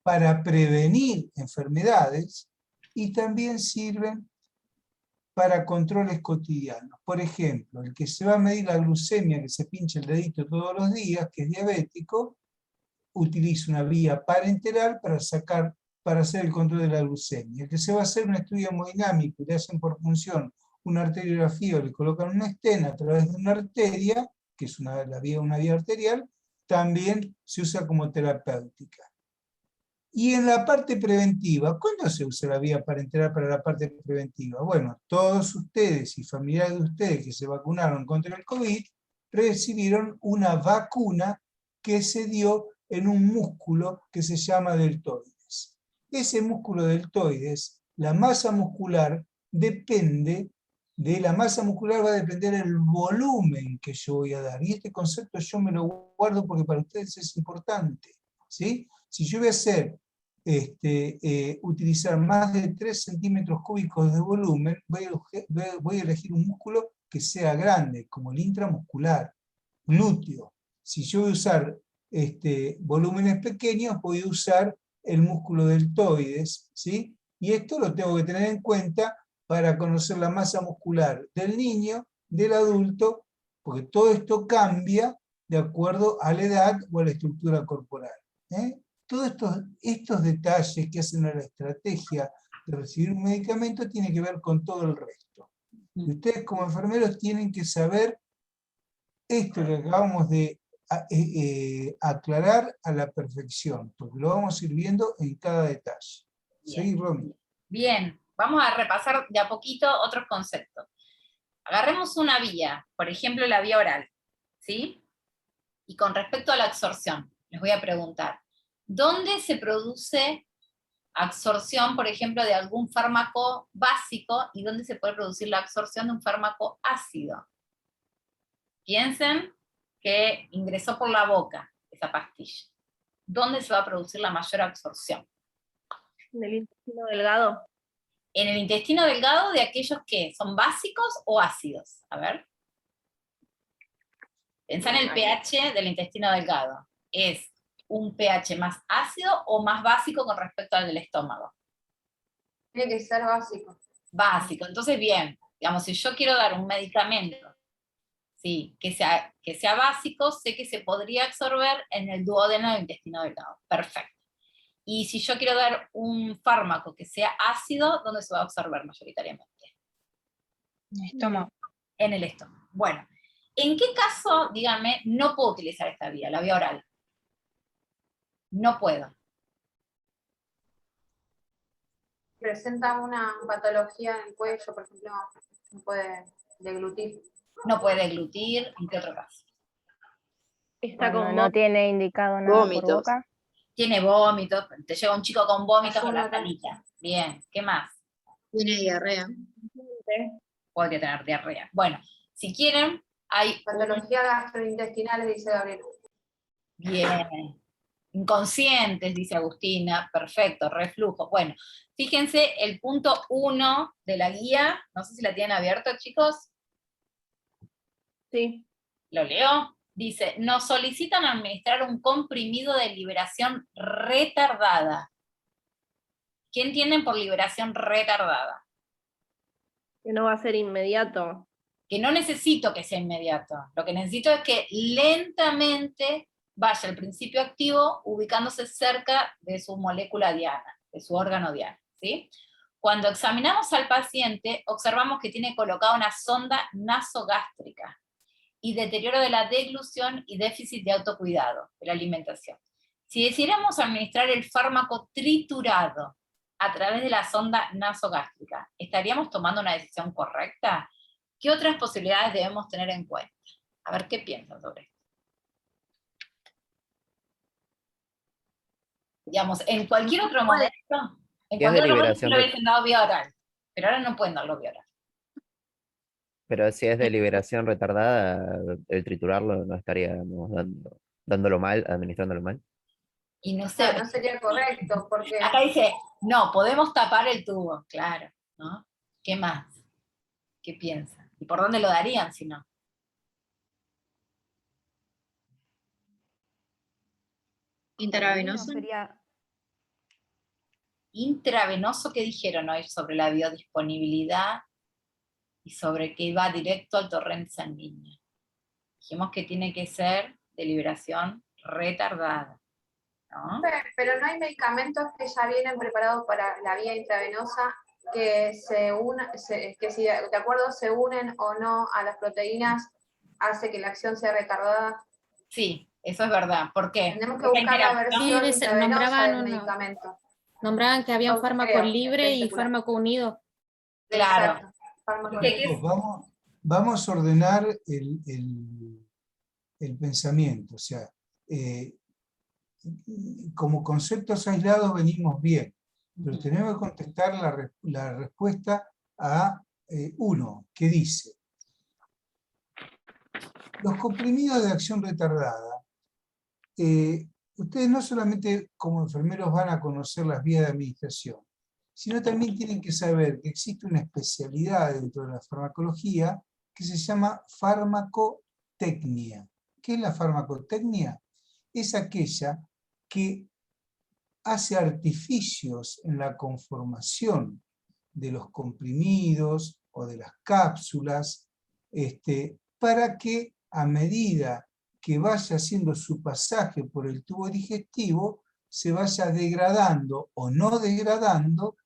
para prevenir enfermedades y también sirven para controles cotidianos. Por ejemplo, el que se va a medir la glucemia, que se pincha el dedito todos los días, que es diabético, utiliza una vía parenteral para hacer el control de la glucemia. El que se va a hacer un estudio hemodinámico y le hacen por función una arteriografía o le colocan una stent a través de una arteria, que es una vía arterial, también se usa como terapéutica. Y en la parte preventiva, ¿cuándo se usa la vía parenteral para la parte preventiva? Bueno, todos ustedes y familiares de ustedes que se vacunaron contra el COVID recibieron una vacuna que se dio en un músculo que se llama deltoides. Ese músculo deltoides, la masa muscular depende de la masa muscular, va a depender el volumen que yo voy a dar. Y este concepto yo me lo guardo porque para ustedes es importante, ¿sí? Si yo voy a hacer, utilizar más de 3 centímetros cúbicos de volumen, voy a elegir un músculo que sea grande, como el intramuscular, glúteo. Si yo voy a usar volúmenes pequeños, voy a usar el músculo deltoides, ¿sí? Y esto lo tengo que tener en cuenta para conocer la masa muscular del niño, del adulto, porque todo esto cambia de acuerdo a la edad o a la estructura corporal. Todos estos detalles que hacen a la estrategia de recibir un medicamento tienen que ver con todo el resto. Y ustedes como enfermeros tienen que saber esto que acabamos de aclarar a la perfección, porque lo vamos a ir viendo en cada detalle. ¿Sí, Romy? Bien, vamos a repasar de a poquito otros conceptos. Agarremos una vía, por ejemplo la vía oral, ¿sí? Y con respecto a la absorción, les voy a preguntar, ¿dónde se produce absorción, por ejemplo, de algún fármaco básico y dónde se puede producir la absorción de un fármaco ácido? Piensen que ingresó por la boca esa pastilla. ¿Dónde se va a producir la mayor absorción? En el intestino delgado. En el intestino delgado de aquellos que son básicos o ácidos. A ver. Pensá en el pH del intestino delgado. ¿Es un pH más ácido o más básico con respecto al del estómago? Tiene que ser básico. Básico. Entonces, bien, digamos, si yo quiero dar un medicamento, sí, que sea básico, sé que se podría absorber en el duodeno del intestino delgado. Perfecto. Y si yo quiero dar un fármaco que sea ácido, ¿dónde se va a absorber mayoritariamente? En el estómago. En el estómago. Bueno, ¿en qué caso, díganme, no puedo utilizar esta vía, la vía oral? No puedo. Presenta una patología en el cuello, por ejemplo, no puede deglutir. No puede deglutir, ¿en qué otro caso? Está Cuando con no tiene indicado nada por Vómitos. boca. Tiene vómitos, te llega un chico con vómitos con la Azúcar. canita. Bien, ¿qué más? Tiene diarrea. Podría tener diarrea. Bueno, si quieren, hay Patología gastrointestinal, dice Gabriel. bien. Inconscientes, dice Agustina. Perfecto, reflujo. Bueno, fíjense el punto 1 de la guía. No sé si la tienen abierta, chicos. Sí. Lo leo. Dice, nos solicitan administrar un comprimido de liberación retardada. ¿Qué entienden por liberación retardada? Que no va a ser inmediato. Que no necesito que sea inmediato. Lo que necesito es que lentamente vaya el principio activo ubicándose cerca de su molécula diana, de su órgano diana, ¿sí? Cuando examinamos al paciente, observamos que tiene colocada una sonda nasogástrica y deterioro de la deglución y déficit de autocuidado de la alimentación. Si decidiéramos administrar el fármaco triturado a través de la sonda nasogástrica, ¿estaríamos tomando una decisión correcta? ¿Qué otras posibilidades debemos tener en cuenta? A ver qué piensan sobre esto. Digamos, en cualquier otro momento, en ¿Qué es de cualquier otro momento liberación lo hubiesen dado vía oral, pero ahora no pueden darlo vía oral. Pero si es de liberación retardada, el triturarlo no estaríamos dándolo mal, administrándolo mal. Y no sé, No sería correcto, porque acá dice, no, podemos tapar el tubo, claro, ¿no? ¿Qué más? ¿Qué piensan? ¿Y por dónde lo darían si no? Intravenoso. Intravenoso, ¿qué dijeron hoy sobre la biodisponibilidad y sobre que va directo al torrente sanguíneo? Dijimos que tiene que ser de liberación retardada, ¿no? pero no hay medicamentos que ya vienen preparados para la vía intravenosa que que si de acuerdo se unen o no a las proteínas, hace que la acción sea retardada. Sí, eso es verdad. ¿Por qué? Tenemos que buscar la versión Sí, intravenosa nombraban del uno. medicamento. Nombraban que había un No fármaco creo, libre y especular. fármaco unido. Claro. Exacto. Fármaco ¿Qué libre. es? Vamos a ordenar el pensamiento, o sea, como conceptos aislados venimos bien, pero tenemos que contestar la respuesta a uno, que dice, los comprimidos de acción retardada, ustedes no solamente como enfermeros van a conocer las vías de administración, sino también tienen que saber que existe una especialidad dentro de la farmacología que se llama farmacotecnia. ¿Qué es la farmacotecnia? Es aquella que hace artificios en la conformación de los comprimidos o de las cápsulas, para que a medida que vaya haciendo su pasaje por el tubo digestivo, se vaya degradando o no degradando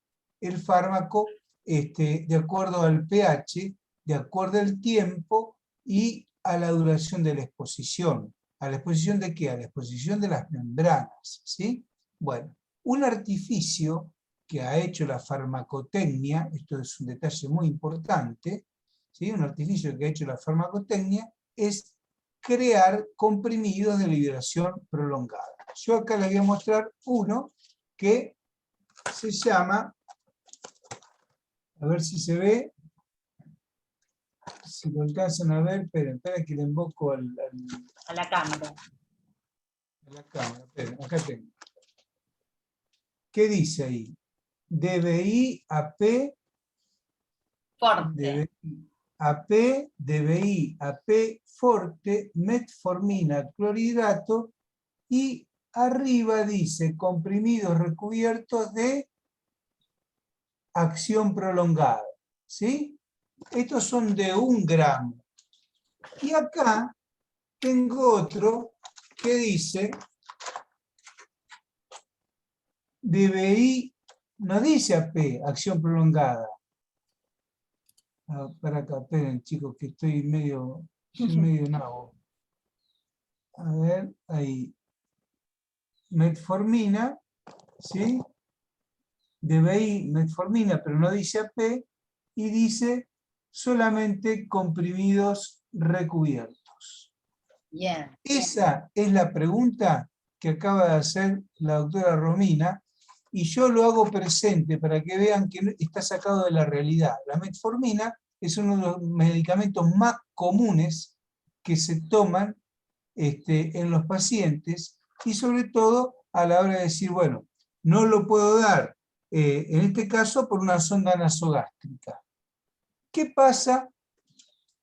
el fármaco de acuerdo al pH, de acuerdo al tiempo y a la duración de la exposición. ¿A la exposición de qué? A la exposición de las membranas, ¿sí? Bueno, un artificio que ha hecho la farmacotecnia, esto es un detalle muy importante, ¿sí? Un artificio que ha hecho la farmacotecnia es crear comprimidos de liberación prolongada. Yo acá les voy a mostrar uno que se llama, a ver si se ve, si lo alcanzan a ver, esperen que le invoco a la cámara. A la cámara, esperen, acá tengo. ¿Qué dice ahí? DBI AP Forte. DBI AP forte, metformina, clorhidrato, y arriba dice comprimidos recubiertos de acción prolongada, ¿sí? Estos son de 1 gramo. Y acá tengo otro que dice DBI, no dice AP, acción prolongada. Para acá, esperen chicos, que estoy medio nabo. A ver, ahí. Metformina, ¿sí? DBI, metformina, pero no dice AP, y dice solamente comprimidos recubiertos. Bien. Esa es la pregunta que acaba de hacer la doctora Romina, y yo lo hago presente para que vean que está sacado de la realidad. La metformina es uno de los medicamentos más comunes que se toman en los pacientes, y sobre todo a la hora de decir, bueno, no lo puedo dar, en este caso por una sonda nasogástrica. ¿Qué pasa?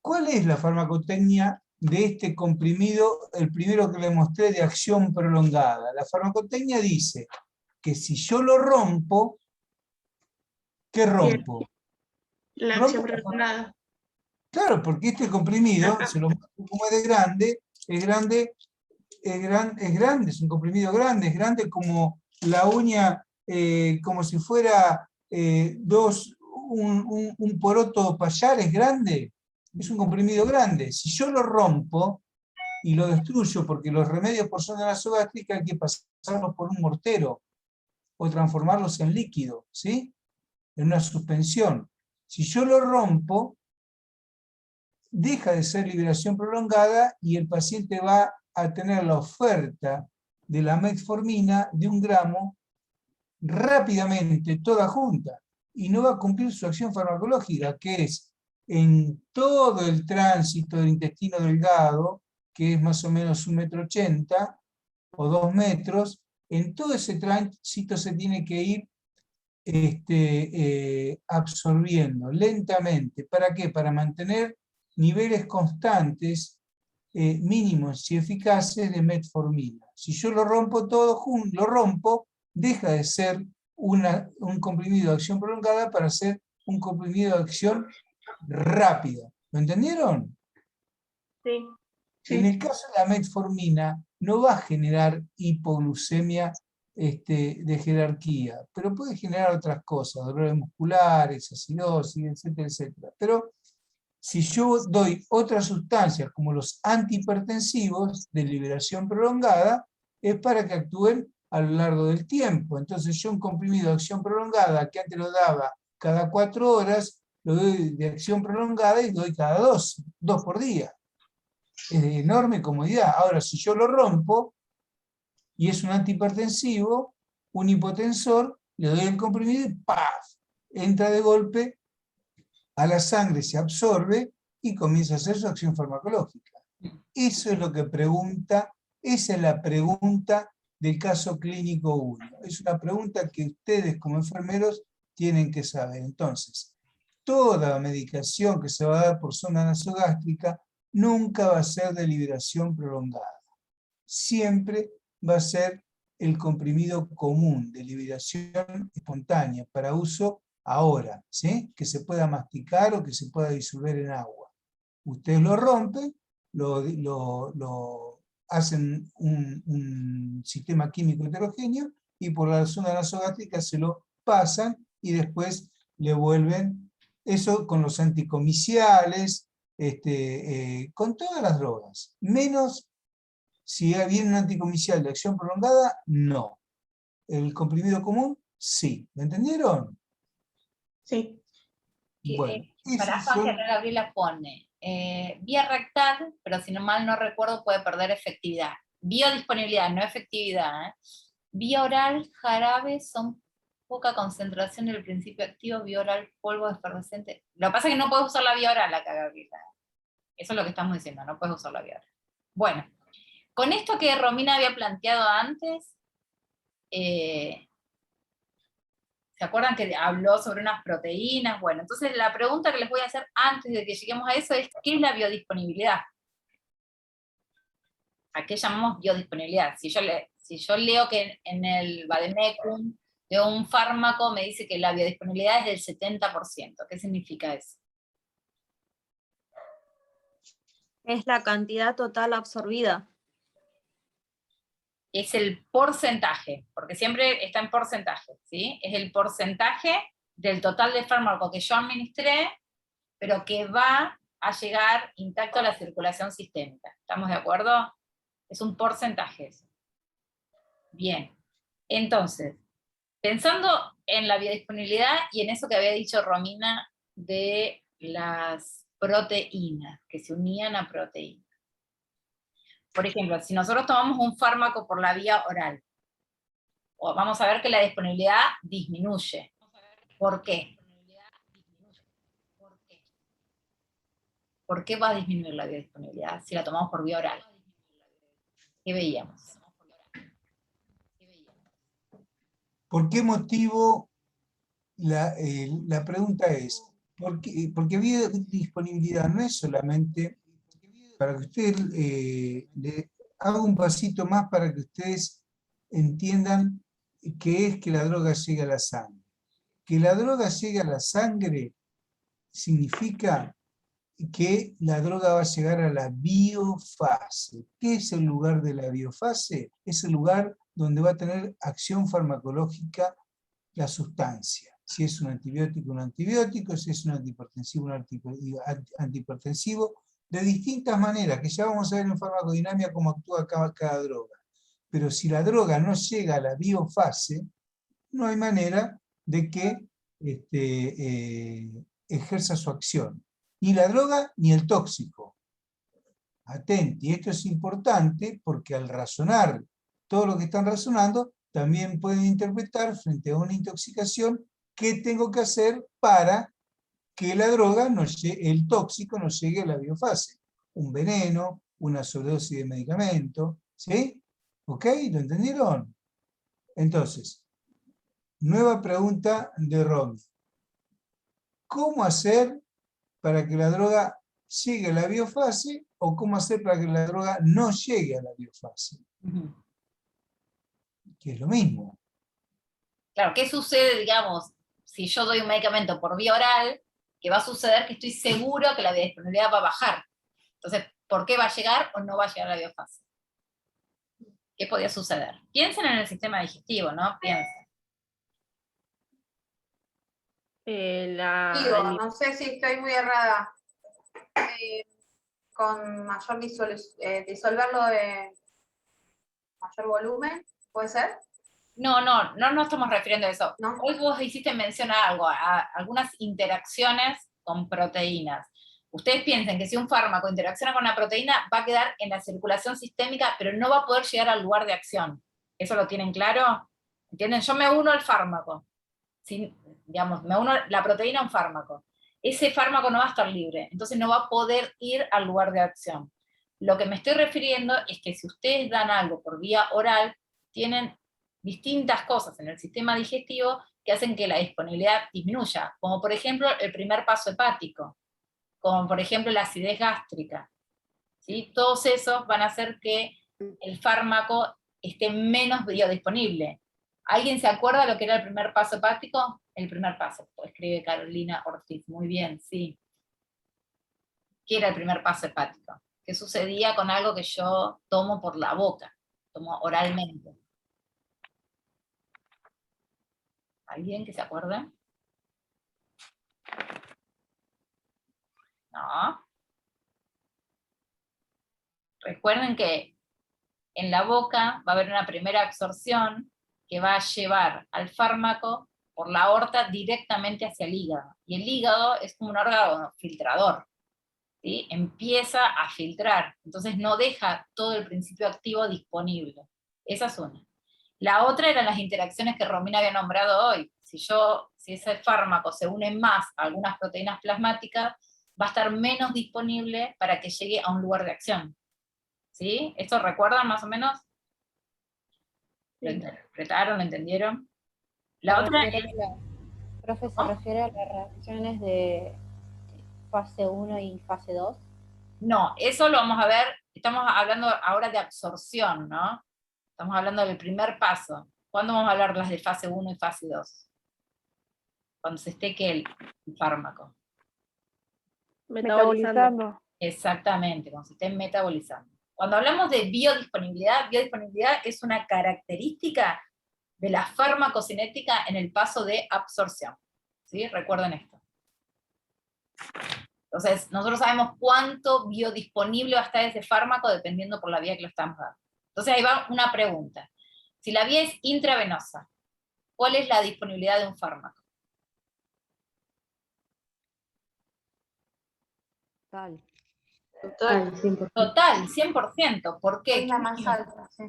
¿Cuál es la farmacotecnia de este comprimido, el primero que le mostré de acción prolongada? La farmacotecnia dice que si yo lo rompo, ¿qué rompo? La acción prolongada. Claro, porque este comprimido, se lo muestro como es de grande, es grande, es grande, es un comprimido grande, es grande como la uña, como si fuera un poroto payar, es grande, es un comprimido grande. Si yo lo rompo y lo destruyo, porque los remedios por sonda nasogástrica hay que pasarlos por un mortero o transformarlos en líquido, ¿sí? En una suspensión. Si yo lo rompo, deja de ser liberación prolongada y el paciente va a tener la oferta de la metformina de 1 gramo rápidamente, toda junta, y no va a cumplir su acción farmacológica, que es en todo el tránsito del intestino delgado, que es más o menos 1,80 m o 2 metros, en todo ese tránsito se tiene que ir absorbiendo lentamente. ¿Para qué? Para mantener niveles constantes, mínimos y eficaces de metformina. Si yo lo rompo todo lo rompo, deja de ser un comprimido de acción prolongada para ser un comprimido de acción rápida. ¿Lo entendieron? Sí. En el caso de la metformina, no va a generar hipoglucemia de jerarquía, pero puede generar otras cosas, dolores musculares, acidosis, etcétera, etcétera. Pero si yo doy otras sustancias como los antihipertensivos de liberación prolongada, es para que actúen a lo largo del tiempo. Entonces yo un comprimido de acción prolongada que antes lo daba cada 4 horas, lo doy de acción prolongada y doy cada 2 por día. Es de enorme comodidad. Ahora, si yo lo rompo y es un antihipertensivo, un hipotensor, le doy el comprimido y ¡paf! Entra de golpe a la sangre, se absorbe y comienza a hacer su acción farmacológica. Eso es lo que pregunta, esa es la pregunta del caso clínico 1. Es una pregunta que ustedes como enfermeros tienen que saber. Entonces, toda medicación que se va a dar por sonda nasogástrica nunca va a ser de liberación prolongada. Siempre va a ser el comprimido común de liberación espontánea para uso ahora, ¿sí? Que se pueda masticar o que se pueda disolver en agua. Ustedes lo rompen, lo hacen un sistema químico heterogéneo y por la sonda nasogástrica se lo pasan y después le vuelven, eso con los anticomiciales, con todas las drogas, menos si viene un anticomicial de acción prolongada, no. El comprimido común, sí. ¿Me entendieron? Sí. Bueno, Para Ángel Gabriela pone, vía rectal, pero si no mal no recuerdo puede perder efectividad. Biodisponibilidad, no efectividad. Vía oral, jarabes son poca concentración del principio activo, vía oral, polvo efervescente. Lo que pasa es que no puedes usar la vía oral acá, Gabriela. Eso es lo que estamos diciendo, no puedes usar la vía oral. Bueno, con esto que Romina había planteado antes, ¿se acuerdan que habló sobre unas proteínas? Bueno, entonces la pregunta que les voy a hacer antes de que lleguemos a eso es, ¿qué es la biodisponibilidad? ¿A qué llamamos biodisponibilidad? Si yo leo que en el vademecum de un fármaco me dice que la biodisponibilidad es del 70%, ¿qué significa eso? Es la cantidad total absorbida. Es el porcentaje, porque siempre está en porcentaje, ¿sí? Es el porcentaje del total de fármaco que yo administré, pero que va a llegar intacto a la circulación sistémica. ¿Estamos de acuerdo? Es un porcentaje eso. Bien. Entonces, pensando en la biodisponibilidad y en eso que había dicho Romina de las proteínas, que se unían a proteínas. Por ejemplo, si nosotros tomamos un fármaco por la vía oral, vamos a ver que la disponibilidad disminuye. ¿Por qué? ¿Por qué va a disminuir la biodisponibilidad si la tomamos por vía oral? ¿Qué veíamos? ¿Por qué motivo? La pregunta es, porque biodisponibilidad no es solamente, para que usted le haga un pasito más para que ustedes entiendan qué es que la droga llegue a la sangre. Que la droga llegue a la sangre significa que la droga va a llegar a la biofase. ¿Qué es el lugar de la biofase? Es el lugar donde va a tener acción farmacológica la sustancia. Si es un antibiótico, si es un antihipertensivo, antihipertensivo, de distintas maneras, que ya vamos a ver en farmacodinámica cómo actúa cada droga. Pero si la droga no llega a la biofase, no hay manera de que ejerza su acción. Ni la droga ni el tóxico. Atenti, esto es importante porque al razonar todo lo que están razonando, también pueden interpretar frente a una intoxicación qué tengo que hacer para que la droga, el tóxico, no llegue a la biofase. Un veneno, una sobredosis de medicamento, ¿sí? ¿Ok? ¿Lo entendieron? Entonces, nueva pregunta de Romy. ¿Cómo hacer para que la droga llegue a la biofase o cómo hacer para que la droga no llegue a la biofase? Que es lo mismo. Claro, ¿qué sucede, digamos, si yo doy un medicamento por vía oral, que va a suceder que estoy seguro que la biodisponibilidad va a bajar? Entonces, ¿por qué va a llegar o no va a llegar a la biofase? ¿Qué podría suceder? Piensen en el sistema digestivo, ¿no? Piensen. No sé si estoy muy errada. Con mayor disolverlo de mayor volumen, ¿puede ser? No nos estamos refiriendo a eso. ¿No? Hoy vos hiciste mención a algo, a algunas interacciones con proteínas. Ustedes piensen que si un fármaco interacciona con una proteína, va a quedar en la circulación sistémica, pero no va a poder llegar al lugar de acción. ¿Eso lo tienen claro? ¿Entienden? Yo me uno al fármaco. Digamos, me uno la proteína a un fármaco. Ese fármaco no va a estar libre, entonces no va a poder ir al lugar de acción. Lo que me estoy refiriendo es que si ustedes dan algo por vía oral, tienen distintas cosas en el sistema digestivo que hacen que la disponibilidad disminuya, como por ejemplo el primer paso hepático, como por ejemplo la acidez gástrica. ¿Sí? Todos esos van a hacer que el fármaco esté menos biodisponible. ¿Alguien se acuerda lo que era el primer paso hepático? El primer paso, escribe Carolina Ortiz, muy bien, sí. ¿Qué era el primer paso hepático? ¿Qué sucedía con algo que yo tomo por la boca, tomo oralmente? ¿Alguien que se acuerde? No. Recuerden que en la boca va a haber una primera absorción que va a llevar al fármaco por la aorta directamente hacia el hígado. Y el hígado es como un órgano filtrador, ¿sí? Empieza a filtrar, entonces no deja todo el principio activo disponible. Esa es una. La otra eran las interacciones que Romina había nombrado hoy. Si ese fármaco se une más a algunas proteínas plasmáticas, va a estar menos disponible para que llegue a un lugar de acción. ¿Sí? ¿Esto recuerdan más o menos? ¿Lo interpretaron? ¿Lo entendieron? La otra es... Profe, ¿se refiere a las reacciones de fase 1 y fase 2? No, eso lo vamos a ver, estamos hablando ahora de absorción, ¿no? Estamos hablando del primer paso. ¿Cuándo vamos a hablar las de fase 1 y fase 2? Cuando se esteque el fármaco. Metabolizando. Exactamente, cuando se esté metabolizando. Cuando hablamos de biodisponibilidad es una característica de la farmacocinética en el paso de absorción. ¿Sí? Recuerden esto. Entonces, nosotros sabemos cuánto biodisponible va a estar ese fármaco dependiendo por la vía que lo estamos dando. Entonces ahí va una pregunta. Si la vía es intravenosa, ¿cuál es la disponibilidad de un fármaco? Tal. Total. 100%. Total, 100%. ¿Por qué? Es la más alta, sí.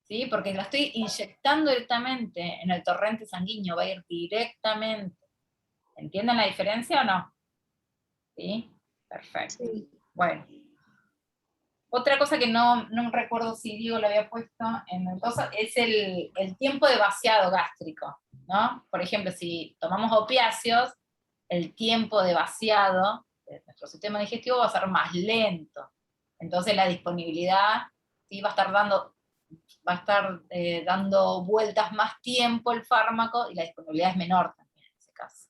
¿Sí? Porque la estoy inyectando directamente en el torrente sanguíneo, va a ir directamente. ¿Entienden la diferencia o no? ¿Sí? Perfecto. Bueno. Otra cosa que no recuerdo si Diego lo había puesto en el coso, es el tiempo de vaciado gástrico, ¿no? Por ejemplo, si tomamos opiáceos, el tiempo de vaciado de nuestro sistema digestivo va a ser más lento. Entonces la disponibilidad, ¿sí? va a estar dando vueltas más tiempo el fármaco y la disponibilidad es menor también en ese caso.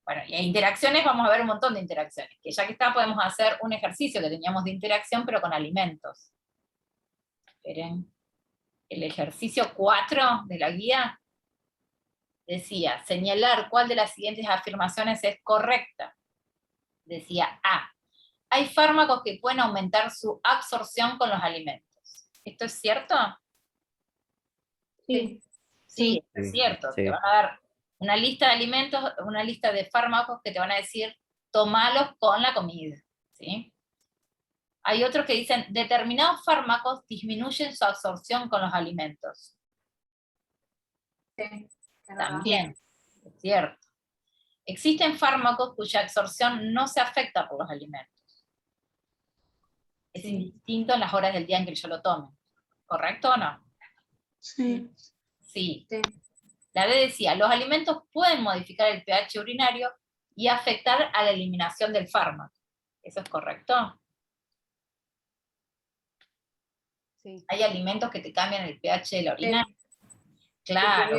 Bueno, y en interacciones vamos a ver un montón de interacciones, que ya que está podemos hacer un ejercicio que teníamos de interacción pero con alimentos. Esperen. El ejercicio 4 de la guía decía, señalar cuál de las siguientes afirmaciones es correcta. Decía A, hay fármacos que pueden aumentar su absorción con los alimentos. ¿Esto es cierto? Sí. Sí, es cierto. Sí. Te van a dar una lista de alimentos, una lista de fármacos que te van a decir, tomalos con la comida. ¿Sí? Hay otros que dicen, determinados fármacos disminuyen su absorción con los alimentos. Sí. También, es cierto. Existen fármacos cuya absorción no se afecta por los alimentos. Es indistinto en las horas del día en que yo lo tome. ¿Correcto o no? Sí. Sí. La D decía, los alimentos pueden modificar el pH urinario y afectar a la eliminación del fármaco. ¿Eso es correcto? Sí. ¿Hay alimentos que te cambian el pH de la orina? Claro.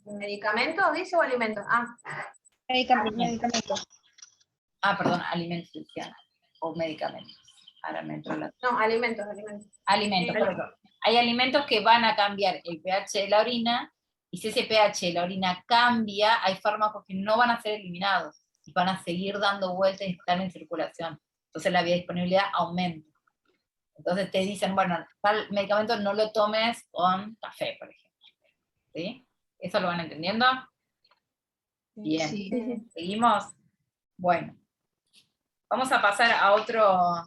¿Medicamentos, dice, o alimentos? Medicamentos. Ah, perdón, alimentos, decía. O medicamentos. Ahora me entró la... No, alimentos. Alimentos, correcto. Hay alimentos que van a cambiar el pH de la orina, y si ese pH de la orina cambia, hay fármacos que no van a ser eliminados, y van a seguir dando vueltas y están en circulación. Entonces la biodisponibilidad aumenta. Entonces te dicen, bueno, tal medicamento no lo tomes con café, por ejemplo. ¿Sí? ¿Eso lo van entendiendo? Bien. Sí. ¿Seguimos? Bueno. Vamos a pasar a otro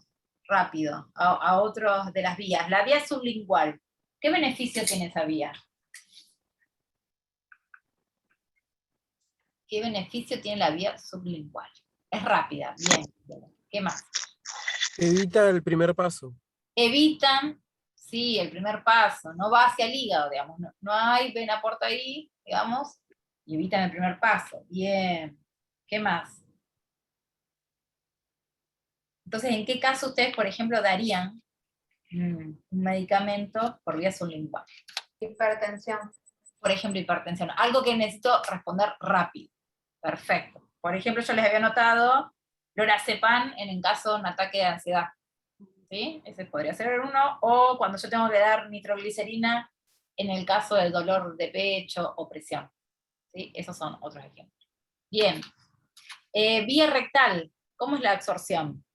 rápido, a otro de las vías. La vía sublingual. ¿Qué beneficio tiene esa vía? ¿Qué beneficio tiene la vía sublingual? Es rápida, bien. ¿Qué más? Evita el primer paso. Evitan, sí, el primer paso, no va hacia el hígado, digamos, no hay vena porta ahí, digamos, y evitan el primer paso. Bien. ¿Qué más? Entonces, ¿en qué caso ustedes, por ejemplo, darían un medicamento por vía sublingual? Hipertensión. Por ejemplo, hipertensión. Algo que necesito responder rápido. Perfecto. Por ejemplo, yo les había anotado lorazepam en el caso de un ataque de ansiedad. ¿Sí? Ese podría ser uno. O cuando yo tengo que dar nitroglicerina en el caso del dolor de pecho o presión. ¿Sí? Esos son otros ejemplos. Bien. Vía rectal. ¿Cómo es la absorción?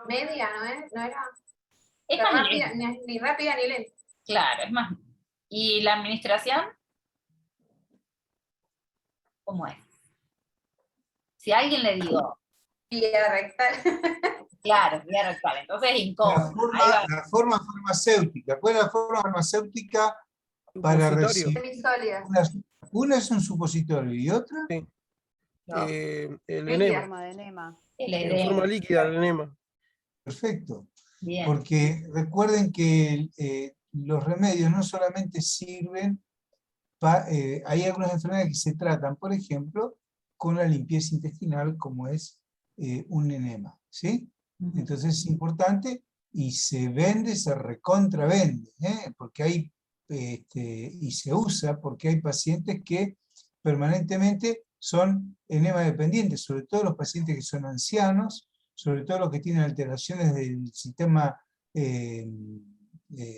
Media, ¿no es? No era. Es más rápida, ni rápida ni lenta. Claro, es más. ¿Y la administración? ¿Cómo es? Si a alguien le digo... Vía rectal. Claro, vía rectal, entonces es incómodo. La forma farmacéutica. ¿Cuál es la forma farmacéutica para recibir? Una es un supositorio y otra. Sí. No. El En enema. forma de enema. En forma líquida, el enema. Perfecto. Bien. Porque recuerden que los remedios no solamente sirven, hay algunas enfermedades que se tratan, por ejemplo, con la limpieza intestinal, como es un enema, ¿sí? Entonces es importante y se vende, se recontravende, porque hay, y se usa porque hay pacientes que permanentemente son enema dependientes, sobre todo los pacientes que son ancianos, sobre todo los que tienen alteraciones del sistema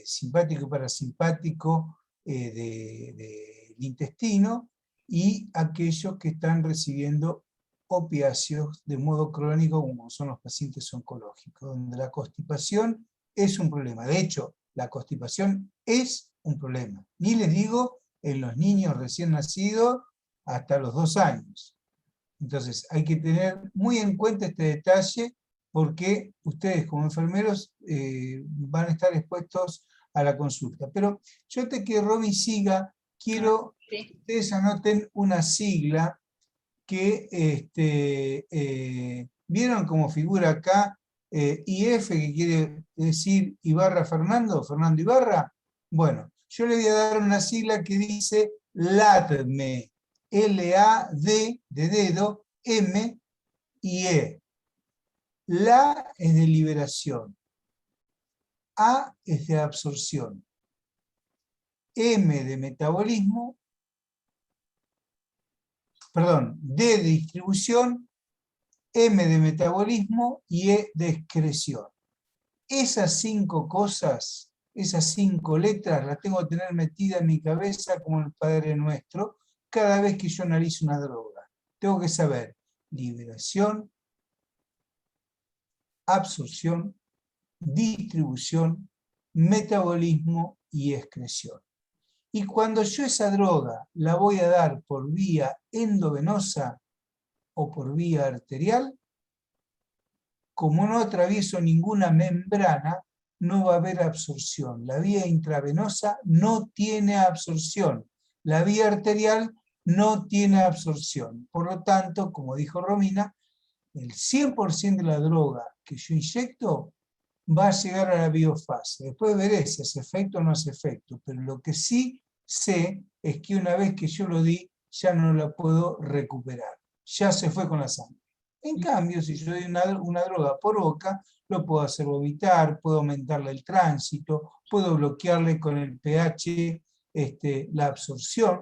simpático y parasimpático del intestino, y aquellos que están recibiendo opiáceos de modo crónico, como son los pacientes oncológicos, donde la constipación es un problema. De hecho, la constipación es un problema. Ni les digo en los niños recién nacidos hasta los 2 años. Entonces hay que tener muy en cuenta este detalle porque ustedes como enfermeros van a estar expuestos a la consulta. Pero yo antes que Romy siga, quiero que ustedes anoten una sigla que vieron como figura acá, IF, que quiere decir Ibarra Fernando Ibarra. Bueno, yo le voy a dar una sigla que dice LADME, L-A-D de dedo, M y E. La es de liberación, A es de absorción, M de metabolismo, perdón, D de distribución, M de metabolismo y E de excreción. Esas 5 cosas, esas 5 letras las tengo que tener metidas en mi cabeza como el Padre Nuestro cada vez que yo analizo una droga. Tengo que saber liberación, absorción, distribución, metabolismo y excreción. Y cuando yo esa droga la voy a dar por vía endovenosa o por vía arterial, como no atravieso ninguna membrana, no va a haber absorción. La vía intravenosa no tiene absorción. La vía arterial no tiene absorción. Por lo tanto, como dijo Romina, el 100% de la droga que yo inyecto va a llegar a la biofase. Después veré si hace efecto o no hace efecto, pero lo que sí sé es que una vez que yo lo di, ya no la puedo recuperar. Ya se fue con la sangre. En cambio, si yo doy una droga por boca, lo puedo hacer vomitar, puedo aumentarle el tránsito, puedo bloquearle con el pH la absorción,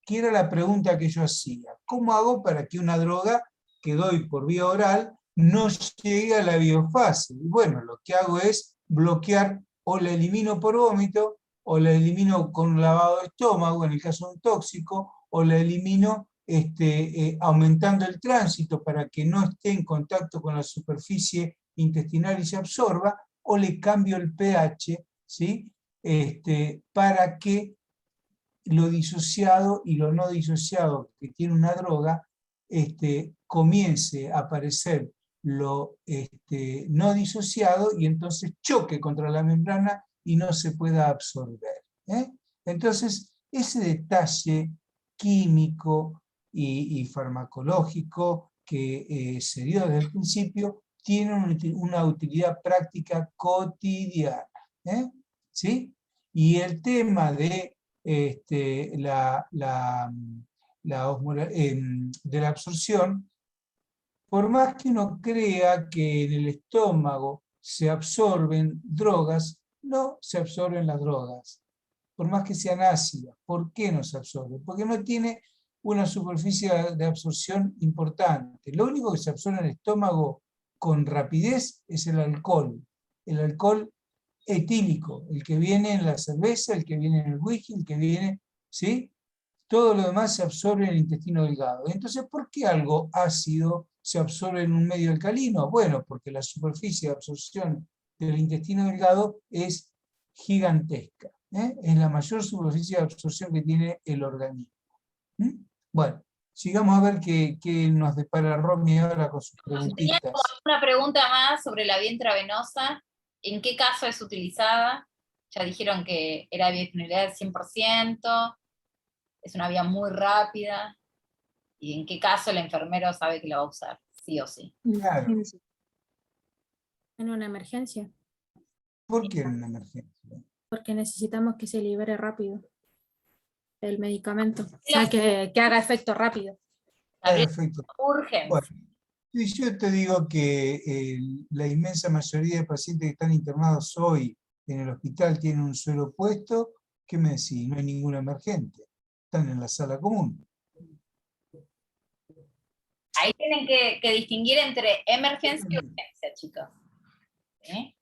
que era la pregunta que yo hacía. ¿Cómo hago para que una droga que doy por vía oral no llegue a la biofase? Y bueno, lo que hago es bloquear, o la elimino por vómito, o la elimino con lavado de estómago, en el caso de un tóxico, o la elimino aumentando el tránsito para que no esté en contacto con la superficie intestinal y se absorba, o le cambio el pH, ¿sí? Para que lo disociado y lo no disociado que tiene una droga comience a aparecer lo no disociado y entonces choque contra la membrana y no se pueda absorber. Entonces, ese detalle químico y farmacológico que se dio desde el principio tiene una utilidad práctica cotidiana. ¿Sí? Y el tema de de la absorción, por más que uno crea que en el estómago se absorben drogas, no se absorben las drogas. Por más que sean ácidas, ¿por qué no se absorben? Porque no tiene una superficie de absorción importante. Lo único que se absorbe en el estómago con rapidez es el alcohol etílico, el que viene en la cerveza, el que viene en el whisky, el que viene, ¿sí? Todo lo demás se absorbe en el intestino delgado. Entonces, ¿por qué algo ácido se absorbe en un medio alcalino? Bueno, porque la superficie de absorción del intestino delgado es gigantesca. Es la mayor superficie de absorción que tiene el organismo. Bueno, sigamos a ver qué nos depara Romy ahora con sus preguntitas. Tenía una pregunta más sobre la vía intravenosa. ¿En qué caso es utilizada? Ya dijeron que era disponibilidad del 100%, es una vía muy rápida. ¿Y en qué caso el enfermero sabe que la va a usar? Sí o sí. Claro. En una emergencia. ¿Por qué en una emergencia? Porque necesitamos que se libere rápido el medicamento. O sea, que haga efecto rápido. Perfecto. Urgencia. Bueno, y yo te digo que la inmensa mayoría de pacientes que están internados hoy en el hospital tienen un suero puesto. ¿Qué me decís? No hay ningún emergente. Están en la sala común. Ahí tienen que distinguir entre emergencia y urgencia, chicos.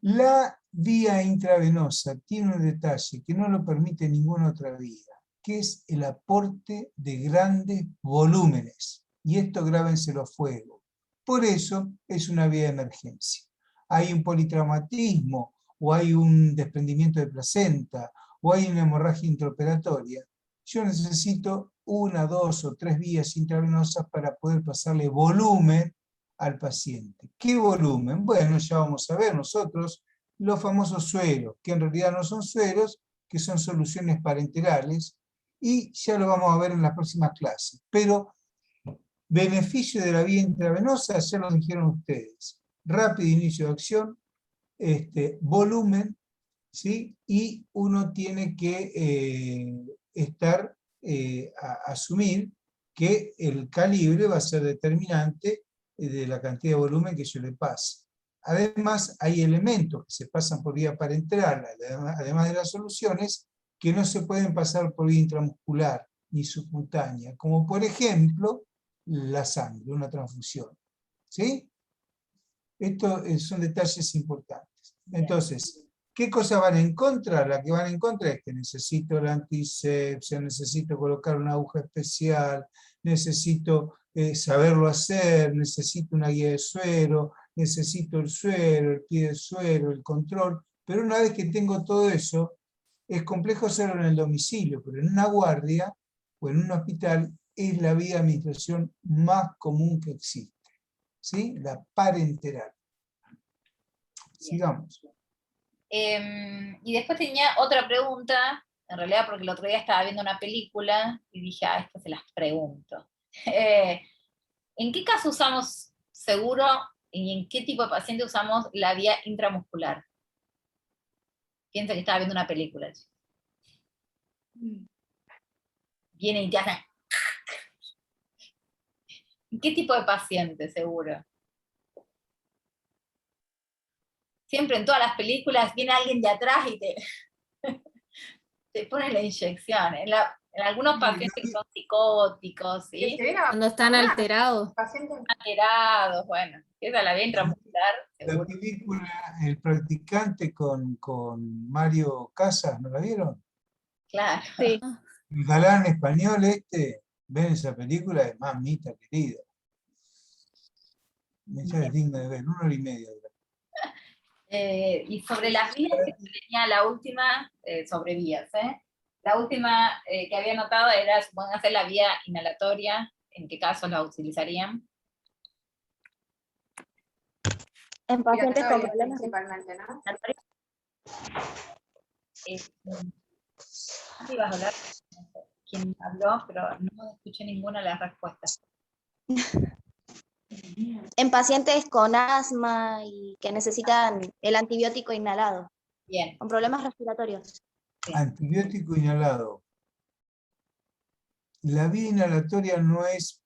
La vía intravenosa tiene un detalle que no lo permite ninguna otra vía, que es el aporte de grandes volúmenes. Y esto grábenselo a fuego. Por eso es una vía de emergencia. Hay un politraumatismo, o hay un desprendimiento de placenta, o hay una hemorragia intraoperatoria. Yo necesito 1, 2 o 3 vías intravenosas para poder pasarle volumen al paciente. ¿Qué volumen? Bueno, ya vamos a ver nosotros los famosos sueros, que en realidad no son sueros, que son soluciones parenterales, y ya lo vamos a ver en las próximas clases. Pero beneficio de la vía intravenosa, ya lo dijeron ustedes. Rápido inicio de acción, volumen, ¿sí? Y uno tiene que asumir que el calibre va a ser determinante de la cantidad de volumen que yo le pase. Además, hay elementos que se pasan por vía parenteral, además de las soluciones, que no se pueden pasar por vía intramuscular ni subcutánea, como por ejemplo la sangre, una transfusión. ¿Sí? Estos son detalles importantes. Entonces, ¿qué cosas van en contra? La que van en contra es que necesito la antisepsia, necesito colocar una aguja especial, necesito saberlo hacer, necesito una guía de suero, necesito el suero, el pie de suero, el control, pero una vez que tengo todo eso, es complejo hacerlo en el domicilio, pero en una guardia o en un hospital es la vía de administración más común que existe, ¿sí? La parenteral. Sigamos. Y después tenía otra pregunta, en realidad porque el otro día estaba viendo una película y dije, esto se las pregunto. ¿En qué caso usamos seguro y en qué tipo de paciente usamos la vía intramuscular? Piensa que estaba viendo una película. Viene y te hacen... ¿En qué tipo de paciente, seguro? Siempre en todas las películas viene alguien de atrás y te pone la inyección. En algunos pacientes que son psicóticos, ¿sí? Cuando están alterados. Pacientes Alterados, bueno. Esa la vía intramuscular, La seguro. película El Practicante con Mario Casas, ¿no la vieron? Claro. Sí. El galán español ven esa película, es mamita querida. Esa es digna de ver, 1 hora y media. Y sobre las vías, que tenía la última, sobre vías, la última que había notado era, supongo, hacer la vía inhalatoria, ¿en qué casos la utilizarían? En pacientes con respiratorias problemas principalmente, ¿no? ¿Qué ibas a hablar? ¿Quién habló? Pero no escuché ninguna de las respuestas. en pacientes con asma y que necesitan el antibiótico inhalado, Bien. con problemas respiratorios. Antibiótico inhalado. La vía inhalatoria no es...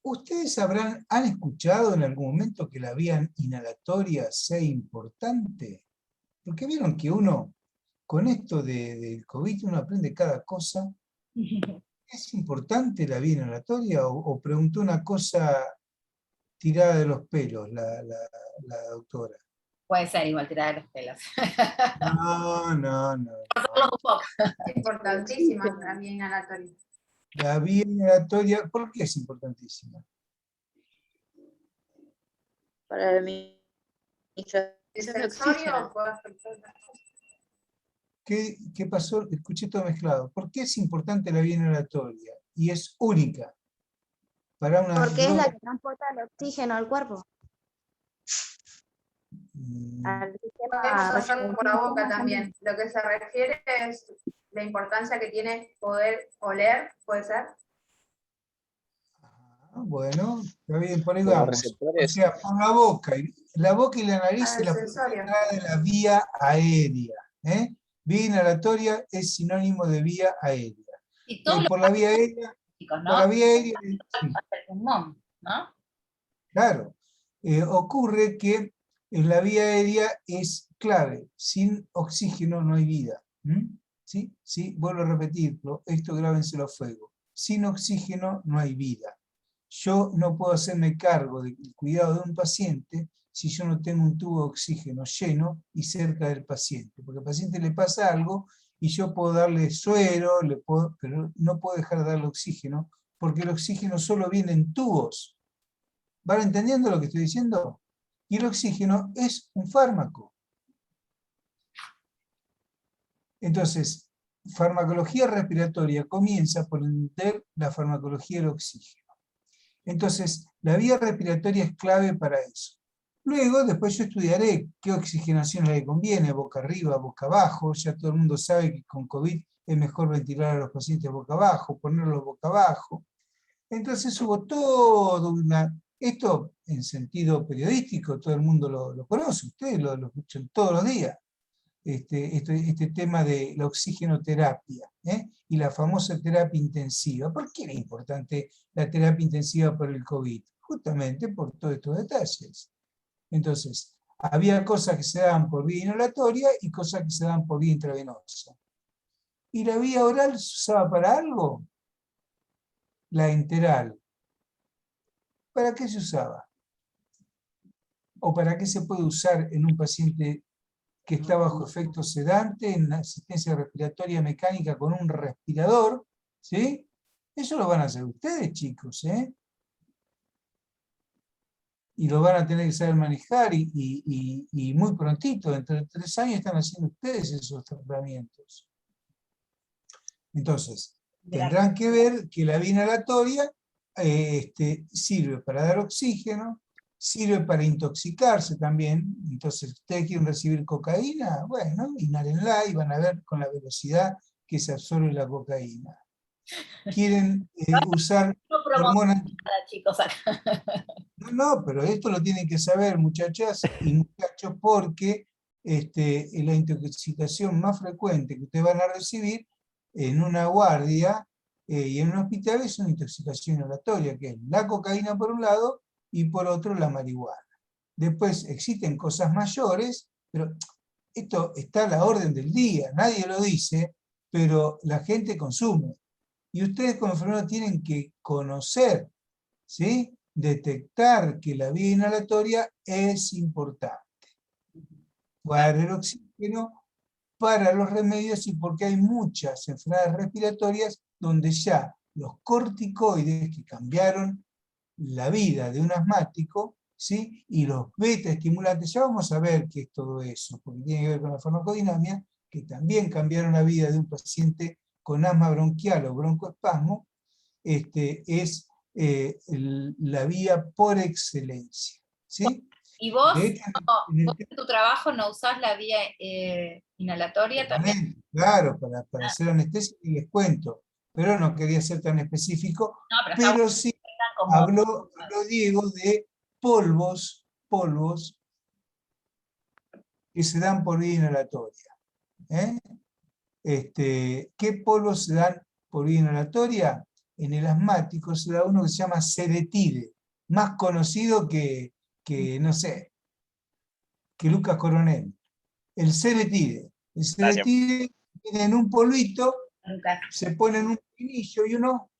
¿Ustedes han escuchado en algún momento que la vía inhalatoria sea importante? Porque vieron que uno, con esto del COVID, uno aprende cada cosa. ¿Es importante la vía inhalatoria o preguntó una cosa tirada de los pelos la doctora? Puede ser igual tirada de los pelos. No. Es importantísima la vía inhalatoria. La vía inhalatoria, ¿por qué es importantísima? Para el ¿Es sensorio o puede afectar otras cosas? ¿Qué pasó? Escuché todo mezclado. ¿Por qué es importante la vía inhalatoria? Y es única. Para una Porque es la droga- que transporta el oxígeno al cuerpo. Al sistema Podemos hacerlo por la boca respiratorio también. Lo que se refiere es la importancia que tiene poder oler, ¿puede ser? Bueno, está bien, por ahí Los vamos. O receptores. sea, por la boca y la nariz Ah, es el la sensorio. entrada de la vía aérea. Vía inhalatoria es sinónimo de vía aérea. Y todos Por la vía aérea, chicos, por la ¿no? vía aérea, sí, Hasta el pulmón, ¿no? claro. Ocurre que en la vía aérea es clave. Sin oxígeno no hay vida. ¿Sí? ¿Sí? Vuelvo a repetirlo, esto grábenselo a fuego. Sin oxígeno no hay vida. Yo no puedo hacerme cargo del cuidado de un paciente si yo no tengo un tubo de oxígeno lleno y cerca del paciente. Porque al paciente le pasa algo y yo puedo darle suero, pero no puedo dejar de darle oxígeno, porque el oxígeno solo viene en tubos. ¿Van entendiendo lo que estoy diciendo? Y el oxígeno es un fármaco. Entonces, farmacología respiratoria comienza por entender la farmacología del oxígeno. Entonces, la vía respiratoria es clave para eso. Luego, después yo estudiaré qué oxigenación le conviene, boca arriba, boca abajo. Ya todo el mundo sabe que con COVID es mejor ventilar a los pacientes boca abajo, ponerlos boca abajo. Entonces hubo todo una... Esto en sentido periodístico, todo el mundo lo conoce, ustedes lo escuchan todos los días. Este tema de la oxigenoterapia, y la famosa terapia intensiva. ¿Por qué era importante la terapia intensiva por el COVID? Justamente por todos estos detalles. Entonces, había cosas que se daban por vía inhalatoria y cosas que se daban por vía intravenosa. ¿Y la vía oral se usaba para algo? La enteral. ¿Para qué se usaba? ¿O para qué se puede usar en un paciente que está bajo efecto sedante, en asistencia respiratoria mecánica con un respirador? ¿Sí? Eso lo van a hacer ustedes, chicos, y lo van a tener que saber manejar, y muy prontito, dentro de 3 años están haciendo ustedes esos tratamientos. Entonces, tendrán que ver que la vía inhalatoria sirve para dar oxígeno, sirve para intoxicarse también. Entonces, ¿ustedes quieren recibir cocaína? Bueno, inhálenla y van a ver con la velocidad que se absorbe la cocaína. ¿Quieren usar hormonas? Chicos, acá. No, pero esto lo tienen que saber, muchachas y muchachos, porque la intoxicación más frecuente que ustedes van a recibir en una guardia y en un hospital es una intoxicación inhalatoria, que es la cocaína por un lado y por otro la marihuana. Después existen cosas mayores, pero esto está a la orden del día, nadie lo dice, pero la gente consume. Y ustedes como enfermeros tienen que conocer, ¿sí?, detectar que la vía inhalatoria es importante. Para el oxígeno, para los remedios, y porque hay muchas enfermedades respiratorias donde ya los corticoides que cambiaron la vida de un asmático, ¿sí?, y los beta-estimulantes, ya vamos a ver qué es todo eso, porque tiene que ver con la farmacodinamia, que también cambiaron la vida de un paciente con asma bronquial o broncoespasmo, es la vía por excelencia, ¿sí? ¿Y vos, De hecho, vos en tu trabajo no usás la vía inhalatoria también? claro, para hacer anestesia, y les cuento, pero no quería ser tan específico, No, pero sí habló Diego de polvos que se dan por vía inhalatoria. ¿Qué polvos se dan por vía inhalatoria? En el asmático se da uno que se llama Ceretide, más conocido que no sé, que Lucas Coronel. El Ceretide. El Ceretide viene en un polvito, se pone en un molinillo y uno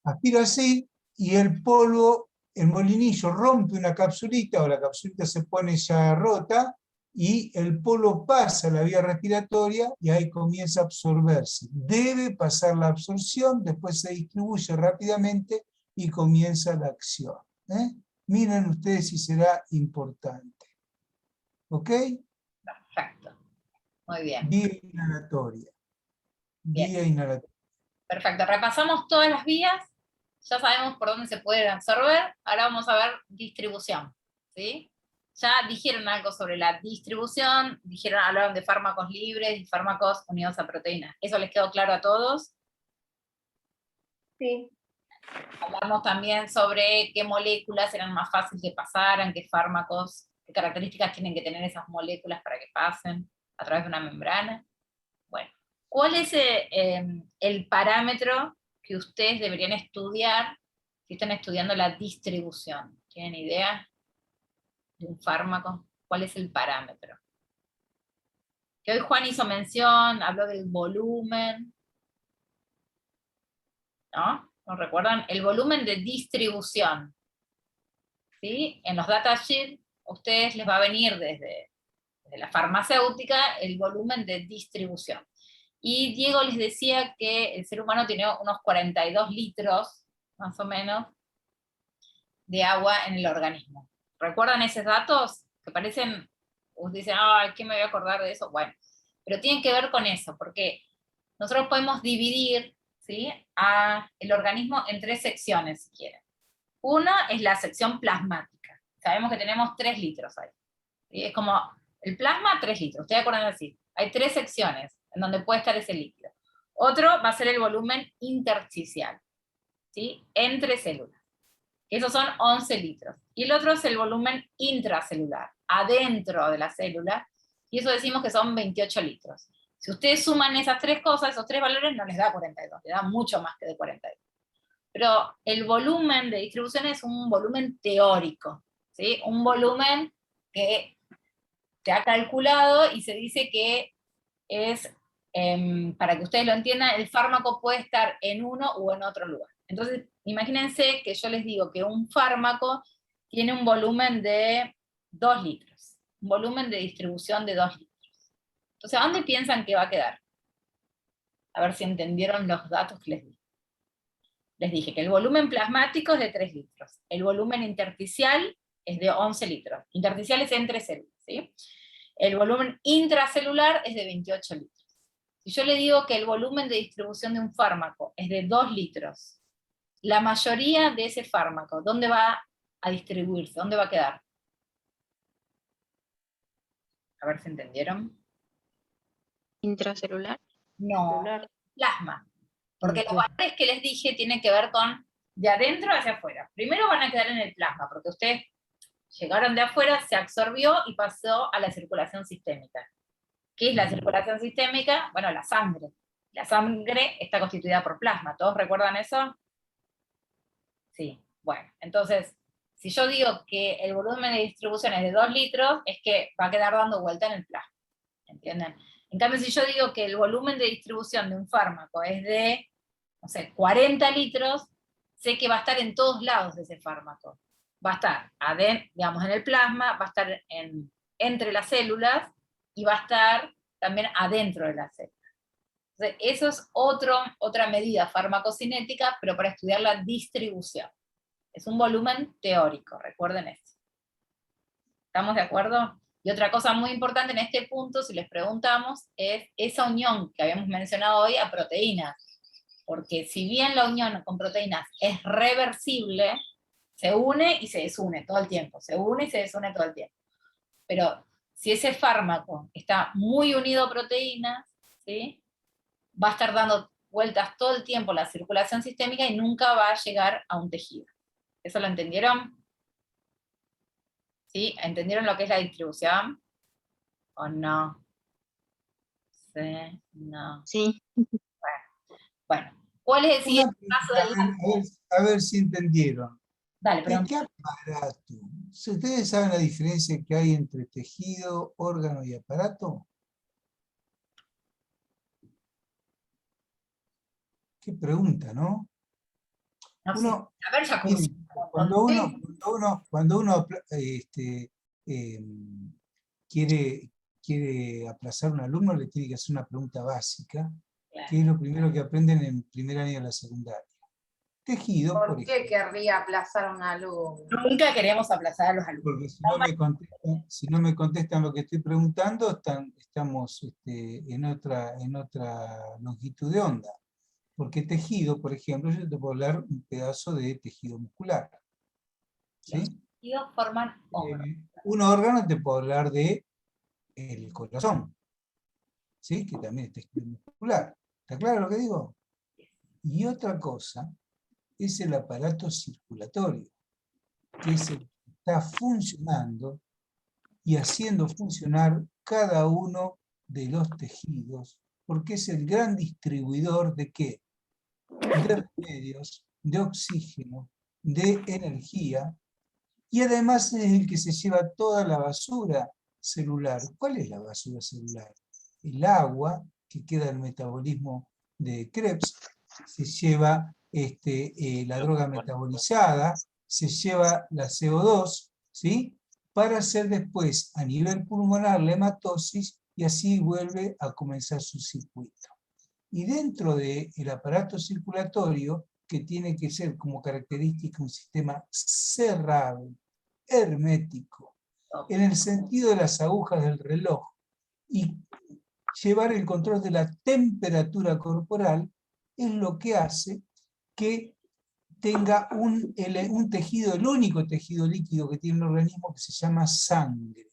aspira así, y el polvo, el molinillo rompe una capsulita, o la capsulita se pone ya rota, y el polvo pasa a la vía respiratoria y ahí comienza a absorberse. Debe pasar la absorción, después se distribuye rápidamente y comienza la acción. Miren ustedes si será importante. ¿Ok? Perfecto. Muy bien. Vía inhalatoria. Vía inhalatoria. Perfecto. Repasamos todas las vías. Ya sabemos por dónde se pueden absorber. Ahora vamos a ver distribución. ¿Sí? Ya dijeron algo sobre la distribución, hablaron de fármacos libres y fármacos unidos a proteínas. ¿Eso les quedó claro a todos? Sí. Hablamos también sobre qué moléculas eran más fáciles que pasaran, qué fármacos, qué características tienen que tener esas moléculas para que pasen a través de una membrana. Bueno, ¿cuál es el parámetro que ustedes deberían estudiar si están estudiando la distribución? ¿Tienen idea de un fármaco? ¿Cuál es el parámetro? Que hoy Juan hizo mención, habló del volumen, ¿no? ¿No recuerdan? El volumen de distribución. ¿Sí? En los datasheets, a ustedes les va a venir desde la farmacéutica el volumen de distribución. Y Diego les decía que el ser humano tiene unos 42 litros, más o menos, de agua en el organismo. ¿Recuerdan esos datos? Que parecen, ustedes dicen, ay, ¿qué me voy a acordar de eso? Bueno, pero tienen que ver con eso, porque nosotros podemos dividir, ¿sí?, el organismo en 3 secciones, si quieren. Una es la sección plasmática. Sabemos que tenemos 3 litros ahí. ¿Sí? Es como el plasma, 3 litros. Ustedes acuerdan así. Hay 3 secciones en donde puede estar ese líquido. Otro va a ser el volumen intersticial, ¿sí?, entre células. Esos son 11 litros. Y el otro es el volumen intracelular, adentro de la célula, y eso decimos que son 28 litros. Si ustedes suman esas 3 cosas, esos 3 valores, no les da 42, les da mucho más que de 42. Pero el volumen de distribución es un volumen teórico, ¿sí? Un volumen que se ha calculado y se dice que es, para que ustedes lo entiendan, el fármaco puede estar en uno u en otro lugar. Entonces, imagínense que yo les digo que un fármaco tiene un volumen de 2 litros, un volumen de distribución de 2 litros. Entonces, ¿a dónde piensan que va a quedar? A ver si entendieron los datos que les di. Les dije que el volumen plasmático es de 3 litros, el volumen intersticial es de 11 litros, intersticial es entre células, ¿sí? El volumen intracelular es de 28 litros. Si yo le digo que el volumen de distribución de un fármaco es de 2 litros, la mayoría de ese fármaco, ¿dónde va a distribuirse? ¿Dónde va a quedar? A ver si entendieron. Intracelular. No, plasma. Porque los valores que les dije tienen que ver con de adentro hacia afuera. Primero van a quedar en el plasma, porque ustedes llegaron de afuera, se absorbió y pasó a la circulación sistémica. ¿Qué es la circulación sistémica? Bueno, la sangre. La sangre está constituida por plasma. ¿Todos recuerdan eso? Sí. Bueno, entonces, si yo digo que el volumen de distribución es de 2 litros, es que va a quedar dando vuelta en el plasma. ¿Entienden? En cambio, si yo digo que el volumen de distribución de un fármaco es de, no sé, 40 litros, sé que va a estar en todos lados de ese fármaco. Va a estar, digamos, en el plasma, va a estar entre las células, y va a estar también adentro de las células. Entonces, eso es otra medida farmacocinética, pero para estudiar la distribución. Es un volumen teórico, recuerden esto. ¿Estamos de acuerdo? Y otra cosa muy importante en este punto, si les preguntamos, es esa unión que habíamos mencionado hoy a proteínas. Porque si bien la unión con proteínas es reversible, se une y se desune todo el tiempo, se une y se desune todo el tiempo. Pero si ese fármaco está muy unido a proteínas, ¿sí?, va a estar dando vueltas todo el tiempo la circulación sistémica y nunca va a llegar a un tejido. ¿Eso lo entendieron? ¿Sí? ¿Entendieron lo que es la distribución? ¿O no? Sí, no. Sí. Bueno, ¿cuál es el siguiente paso del... A ver si entendieron. Dale, perdón. ¿Qué aparato? Si ustedes saben la diferencia que hay entre tejido, órgano y aparato. Qué pregunta, ¿no? No sé. Uno, A ver, ya miren, cuando uno quiere aplazar a un alumno, le tiene que hacer una pregunta básica, que es lo primero que aprenden en primer año de la secundaria. Tejido, por ¿Por qué querría aplazar a un alumno? Nunca queremos aplazar a los alumnos. Porque si no me contestan lo que estoy preguntando, estamos en otra longitud de onda. Porque tejido, por ejemplo, yo te puedo hablar un pedazo de tejido muscular. ¿Sí? Los tejidos forman órganos. Un órgano te puedo hablar de el corazón, ¿sí?, que también es tejido muscular. ¿Está claro lo que digo? Y otra cosa es el aparato circulatorio, que es el que está funcionando y haciendo funcionar cada uno de los tejidos, porque es el gran distribuidor de ¿qué? De remedios, de oxígeno, de energía, y además es el que se lleva toda la basura celular. ¿Cuál es la basura celular? El agua, que queda en el metabolismo de Krebs, se lleva la droga metabolizada, se lleva la CO2, ¿sí?, para hacer después a nivel pulmonar la hematosis, y así vuelve a comenzar su circuito. Y dentro del aparato circulatorio, que tiene que ser como característica un sistema cerrado, hermético, en el sentido de las agujas del reloj, y llevar el control de la temperatura corporal es lo que hace que tenga un tejido, el único tejido líquido que tiene el organismo, que se llama sangre,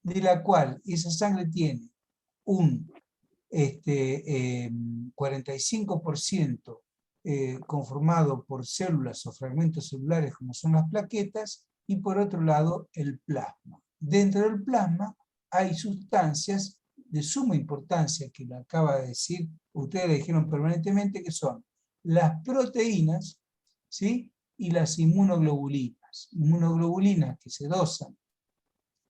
de la cual esa sangre tiene un 45% conformado por células o fragmentos celulares como son las plaquetas, y por otro lado el plasma. Dentro del plasma hay sustancias de suma importancia, que lo acaba de decir, ustedes le dijeron permanentemente, que son las proteínas, ¿sí? Y las inmunoglobulinas. Inmunoglobulinas que se dosan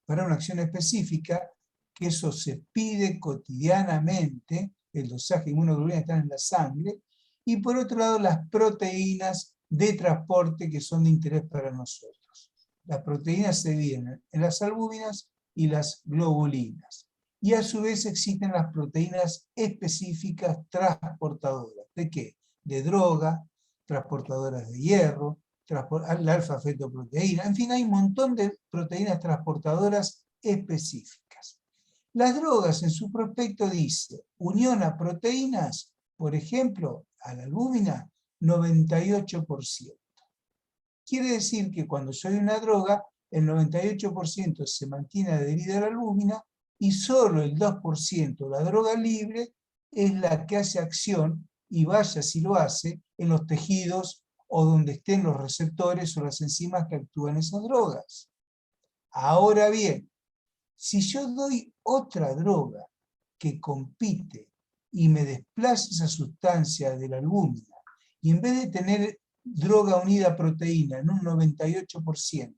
para una acción específica, que eso se pide cotidianamente, el dosaje de inmunoglobulinas está en la sangre, y por otro lado las proteínas de transporte que son de interés para nosotros. Las proteínas se dividen en las albúminas y las globulinas. Y a su vez existen las proteínas específicas transportadoras. ¿De qué? De droga, transportadoras de hierro, la alfa-fetoproteína, en fin, hay un montón de proteínas transportadoras específicas. Las drogas en su prospecto dice, unión a proteínas, por ejemplo, a la albúmina, 98%. Quiere decir que cuando yo doy una droga, el 98% se mantiene adherida a la albúmina y solo el 2%, la droga libre, es la que hace acción, y vaya si lo hace, en los tejidos o donde estén los receptores o las enzimas que actúan esas drogas. Ahora bien, si yo doy otra droga que compite y me desplaza esa sustancia de la albúmina, y en vez de tener droga unida a proteína en un 98%,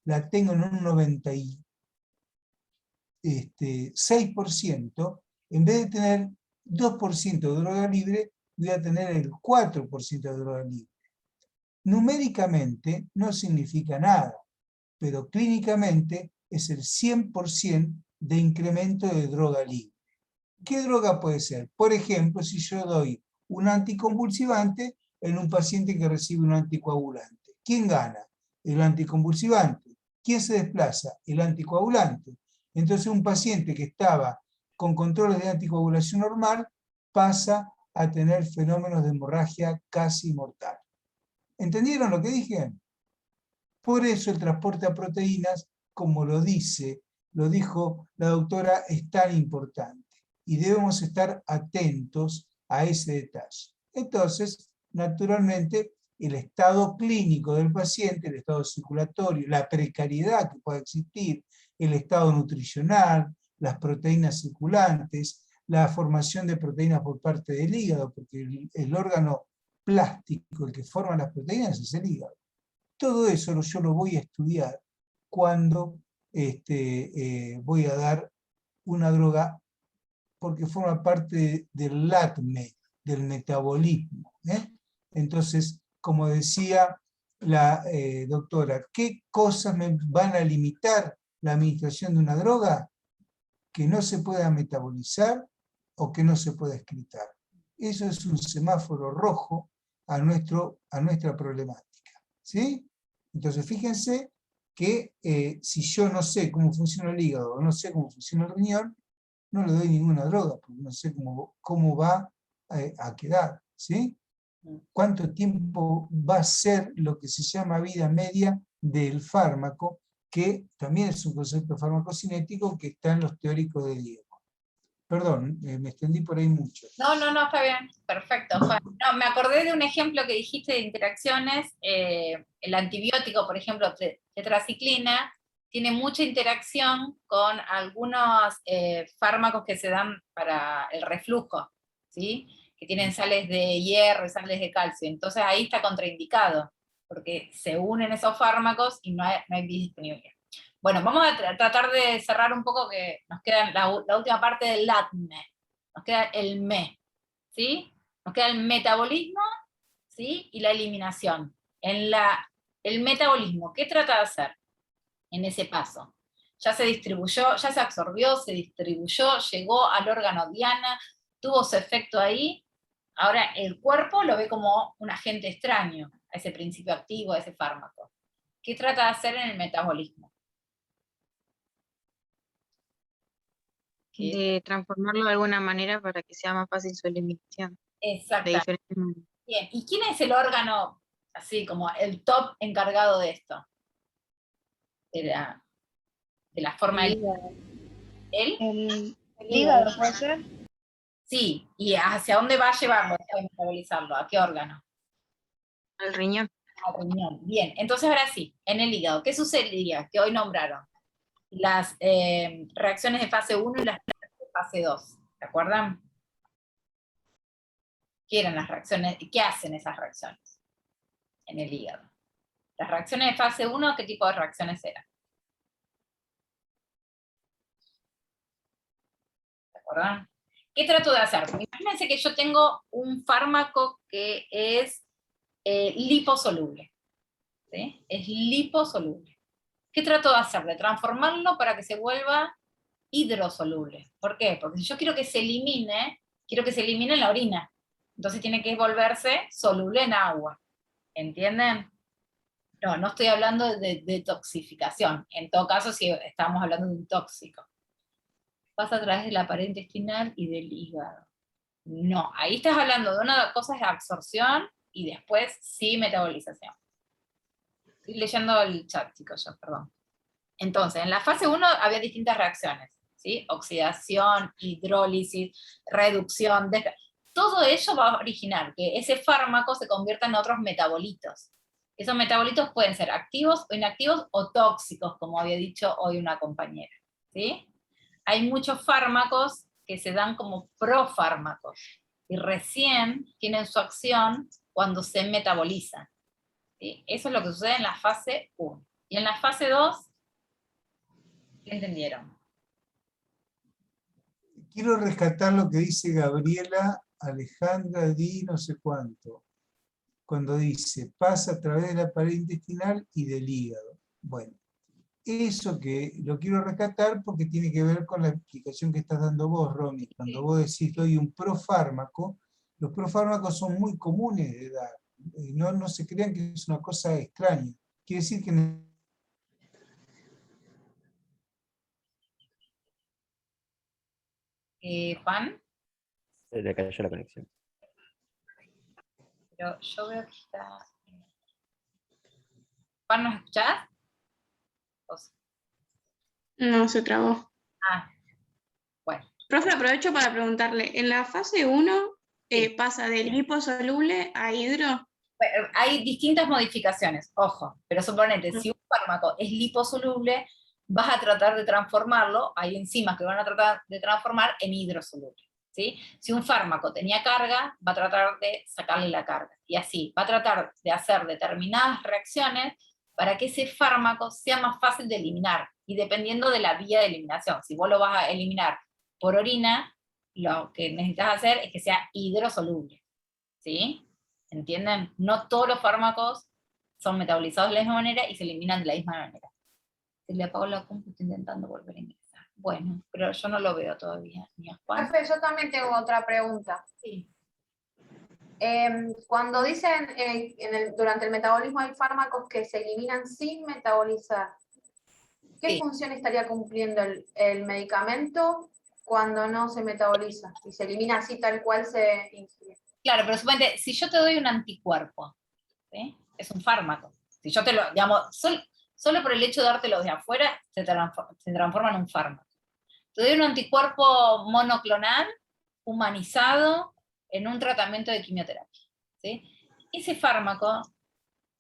la tengo en un 96%, en vez de tener 2% de droga libre, voy a tener el 4% de droga libre. Numéricamente no significa nada, pero clínicamente es el 100% de incremento de droga libre. ¿Qué droga puede ser? Por ejemplo, si yo doy un anticonvulsivante en un paciente que recibe un anticoagulante. ¿Quién gana? El anticonvulsivante. ¿Quién se desplaza? El anticoagulante. Entonces un paciente que estaba con controles de anticoagulación normal pasa a tener fenómenos de hemorragia casi mortal. ¿Entendieron lo que dije? Por eso el transporte a proteínas, como lo dijo la doctora, es tan importante. Y debemos estar atentos a ese detalle. Entonces, naturalmente, el estado clínico del paciente, el estado circulatorio, la precariedad que pueda existir, el estado nutricional, las proteínas circulantes, la formación de proteínas por parte del hígado, porque el órgano plástico, el que forma las proteínas, es el hígado. Todo eso yo lo voy a estudiar cuando voy a dar una droga, porque forma parte del LATME, del metabolismo. Entonces, como decía la doctora, ¿qué cosas me van a limitar la administración de una droga? Que no se pueda metabolizar o que no se pueda excretar. Eso es un semáforo rojo a nuestra problemática. ¿Sí? Entonces, fíjense que si yo no sé cómo funciona el hígado o no sé cómo funciona el riñón, no le doy ninguna droga, porque no sé cómo va a quedar. ¿Sí? ¿Cuánto tiempo va a ser lo que se llama vida media del fármaco, que también es un concepto farmacocinético que está en los teóricos de Diego? Perdón, me extendí por ahí mucho. No, está bien, perfecto. No, me acordé de un ejemplo que dijiste de interacciones. El antibiótico, por ejemplo, tetraciclina, tiene mucha interacción con algunos fármacos que se dan para el reflujo, ¿sí? Que tienen sales de hierro y sales de calcio. Entonces ahí está contraindicado, porque se unen esos fármacos y no hay disponibilidad. Bueno, vamos a tratar de cerrar un poco, que nos queda la última parte del LATME. Nos queda el ME, ¿sí? Nos queda el metabolismo, ¿sí? Y la eliminación. El metabolismo, ¿qué trata de hacer en ese paso? Ya se distribuyó, ya se absorbió, se distribuyó, llegó al órgano diana, tuvo su efecto ahí. Ahora el cuerpo lo ve como un agente extraño a ese principio activo, a ese fármaco. ¿Qué trata de hacer en el metabolismo? De transformarlo de alguna manera para que sea más fácil su eliminación. De Exactamente. diferentes maneras. Bien, ¿y quién es el órgano, así como el top encargado de esto? De la forma del... ¿Él? El hígado, ¿puede ser? Sí, ¿y hacia dónde va a llevarlo después de metabolizarlo? ¿A qué órgano? El riñón. Al riñón. Bien, entonces ahora sí, en el hígado, ¿qué sucedería? Que hoy nombraron las reacciones de fase 1 y las de fase 2, ¿se acuerdan? ¿Qué eran las reacciones? ¿Qué hacen esas reacciones en el hígado? Las reacciones de fase 1, ¿qué tipo de reacciones eran? ¿Se acuerdan? ¿Qué trato de hacer? Imagínense que yo tengo un fármaco que es liposoluble. ¿Sí? Es liposoluble. ¿Qué trato de hacer? De transformarlo para que se vuelva hidrosoluble. ¿Por qué? Porque si yo quiero que se elimine en la orina. Entonces tiene que volverse soluble en agua. ¿Entienden? No estoy hablando de detoxificación. En todo caso, si estamos hablando de un tóxico. Pasa a través de la pared intestinal y del hígado. No, ahí estás hablando de una cosa de absorción y después sí metabolización. Estoy leyendo el chat, chicos, yo, perdón. Entonces, en la fase 1 había distintas reacciones, ¿sí? Oxidación, hidrólisis, reducción, todo eso va a originar que ese fármaco se convierta en otros metabolitos. Esos metabolitos pueden ser activos o inactivos o tóxicos, como había dicho hoy una compañera, ¿sí? Hay muchos fármacos que se dan como profármacos, y recién tienen su acción cuando se metabolizan. ¿Sí? Eso es lo que sucede en la fase 1. Y en la fase 2, ¿qué entendieron? Quiero rescatar lo que dice Gabriela Alejandra Di no sé cuánto, cuando dice, pasa a través de la pared intestinal y del hígado. Bueno, eso que lo quiero rescatar porque tiene que ver con la explicación que estás dando vos, Romy. Cuando vos decís, doy un profármaco, los profármacos son muy comunes de dar. No se crean que es una cosa extraña. Quiere decir que... Juan, Se le cayó la conexión. pero yo veo que está... Juan, ¿nos escuchás? No, se trabó. Ah, bueno. Profe, aprovecho para preguntarle, en la fase 1 pasa de liposoluble a hidro. Hay distintas modificaciones, ojo, pero suponete, si un fármaco es liposoluble, vas a tratar de transformarlo, hay enzimas que van a tratar de transformar en hidrosoluble, ¿sí? Si un fármaco tenía carga, va a tratar de sacarle la carga, y así, va a tratar de hacer determinadas reacciones para que ese fármaco sea más fácil de eliminar, y dependiendo de la vía de eliminación, si vos lo vas a eliminar por orina, lo que necesitas hacer es que sea hidrosoluble, ¿sí? ¿Entienden? No todos los fármacos son metabolizados de la misma manera y se eliminan de la misma manera. Se le apagó la compu, estoy intentando volver a ingresar. Bueno, pero yo no lo veo todavía, ni a Juan. Profe, yo también tengo otra pregunta. Sí. Cuando dicen durante el metabolismo hay fármacos que se eliminan sin metabolizar, ¿qué función estaría cumpliendo el medicamento cuando no se metaboliza y se elimina así tal cual se ingiere? Claro, pero suponete, si yo te doy un anticuerpo, ¿sí? Es un fármaco. Si yo te lo, digamos, solo por el hecho de dártelo de afuera, se transforma en un fármaco. Te doy un anticuerpo monoclonal, humanizado, en un tratamiento de quimioterapia, ¿sí? Ese fármaco,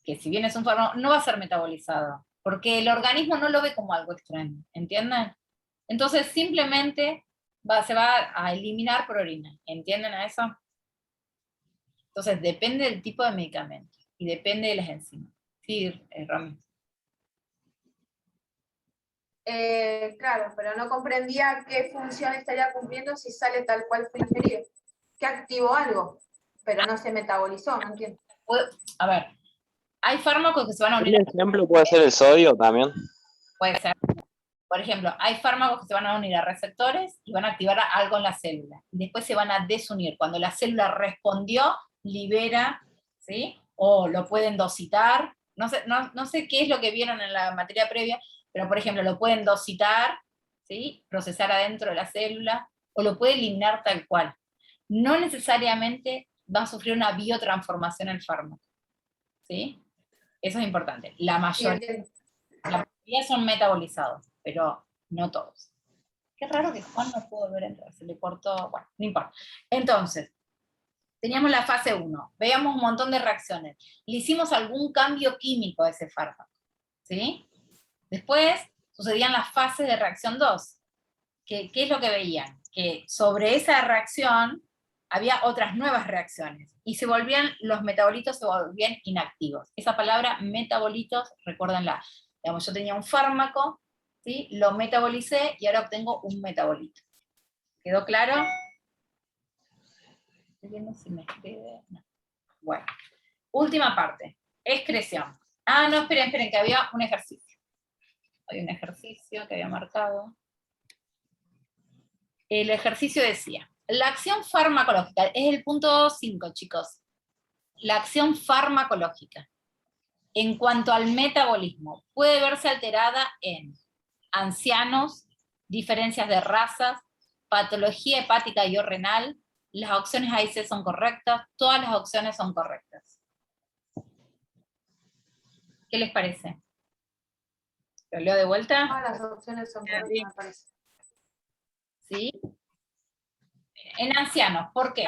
que si bien es un fármaco, no va a ser metabolizado, porque el organismo no lo ve como algo extraño, ¿entienden? Entonces simplemente se va a eliminar por orina, ¿entienden a eso? Entonces depende del tipo de medicamento, y depende de las enzimas. Sí, Rami. Claro, pero no comprendía qué función estaría cumpliendo si sale tal cual fue ingerido. Que activó algo, pero no se metabolizó, no entiendo. A ver, hay fármacos que se van a unir. ¿Un ejemplo puede ser el sodio también? Puede ser. Por ejemplo, hay fármacos que se van a unir a receptores y van a activar algo en la célula. Y después se van a desunir. Cuando la célula respondió, libera, ¿sí? O lo pueden dositar. No sé qué es lo que vieron en la materia previa, pero por ejemplo, lo pueden dositar ¿sí? Procesar adentro de la célula, o lo puede eliminar tal cual. No necesariamente va a sufrir una biotransformación el fármaco, ¿sí? Eso es importante. La mayoría son metabolizados, pero no todos. Qué raro que Juan no pudo volver a entrar, se le cortó, bueno, no importa. Entonces, teníamos la fase 1, veíamos un montón de reacciones, le hicimos algún cambio químico a ese fármaco, ¿sí? Después sucedían las fases de reacción 2. ¿Qué es lo que veían? Que sobre esa reacción había otras nuevas reacciones, y los metabolitos se volvían inactivos. Esa palabra metabolitos, recuérdenla. Digamos, yo tenía un fármaco, ¿sí? Lo metabolicé y ahora obtengo un metabolito. ¿Quedó claro? Estoy viendo si me escribe. No. Bueno, última parte, excreción. Ah, no, esperen, que había un ejercicio. Había un ejercicio que había marcado. El ejercicio decía, la acción farmacológica, es el punto 5, chicos. La acción farmacológica, en cuanto al metabolismo, puede verse alterada en ancianos, diferencias de razas, patología hepática y o renal. Las opciones A y C son correctas, todas las opciones son correctas. ¿Qué les parece? ¿Lo leo de vuelta? Todas las opciones son correctas, me parece. ¿Sí? En ancianos, ¿por qué?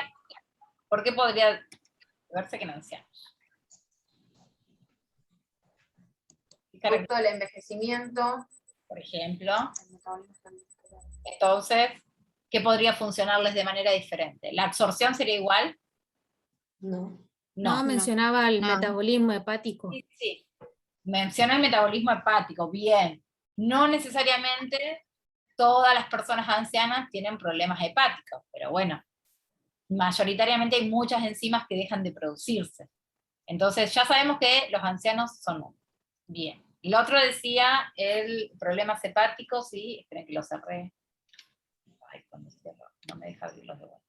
¿Por qué podría verse que en ancianos? Producto del envejecimiento. Por ejemplo. Entonces, ¿qué podría funcionarles de manera diferente? ¿La absorción sería igual? No, mencionaba el metabolismo hepático. Sí. Menciona el metabolismo hepático, bien. No necesariamente todas las personas ancianas tienen problemas hepáticos, pero bueno, mayoritariamente hay muchas enzimas que dejan de producirse. Entonces ya sabemos que los ancianos son uno. Bien. Y lo otro decía el problemas hepáticos, sí, esperen que lo cerré. Ay, cuando cierro, no me deja abrirlos de vuelta.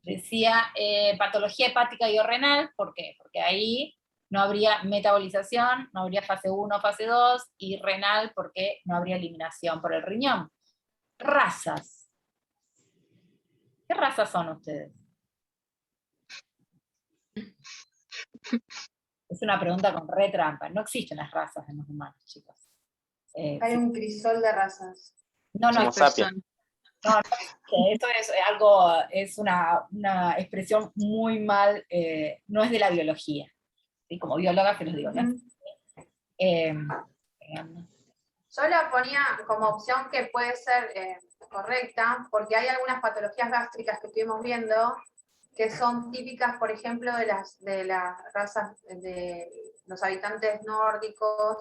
Decía patología hepática y o renal, ¿por qué? Porque ahí no habría metabolización, no habría fase 1, fase 2, y renal porque no habría eliminación por el riñón. Razas. ¿Qué razas son ustedes? Es una pregunta con re trampa. No existen las razas en los humanos, chicos. Hay un crisol de razas. No, Somos sapiens. No, esto es algo, es una expresión muy mal, no es de la biología. ¿Sí? Como bióloga se los digo, ¿no? Yo la ponía como opción que puede ser correcta, porque hay algunas patologías gástricas que estuvimos viendo que son típicas, por ejemplo, de las razas de los habitantes nórdicos,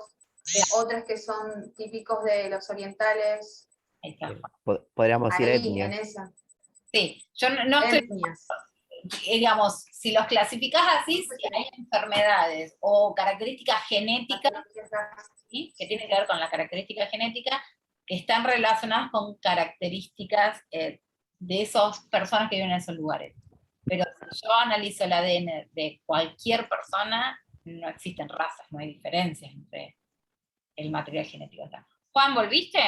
otras que son típicos de los orientales. Ahí está. Podríamos ir Ahí, etnias. en esa. Sí, yo no estoy... Etnias. Digamos, si los clasificás así, si hay enfermedades o características genéticas, ¿sí? Que tienen que ver con la característica genética, que están relacionadas con características de esas personas que viven en esos lugares. Pero si yo analizo el ADN de cualquier persona, no existen razas, no hay diferencias entre el material genético. Juan, ¿volviste?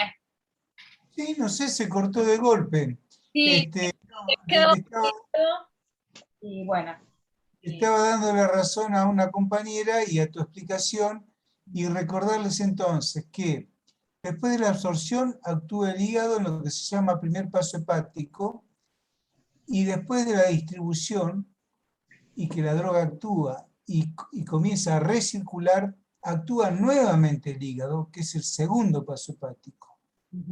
Sí, no sé, se cortó de golpe. Sí, quedó y bueno. Estaba dando la razón a una compañera y a tu explicación, y recordarles entonces que después de la absorción actúa el hígado en lo que se llama primer paso hepático, y después de la distribución, y que la droga actúa y comienza a recircular, actúa nuevamente el hígado, que es el segundo paso hepático,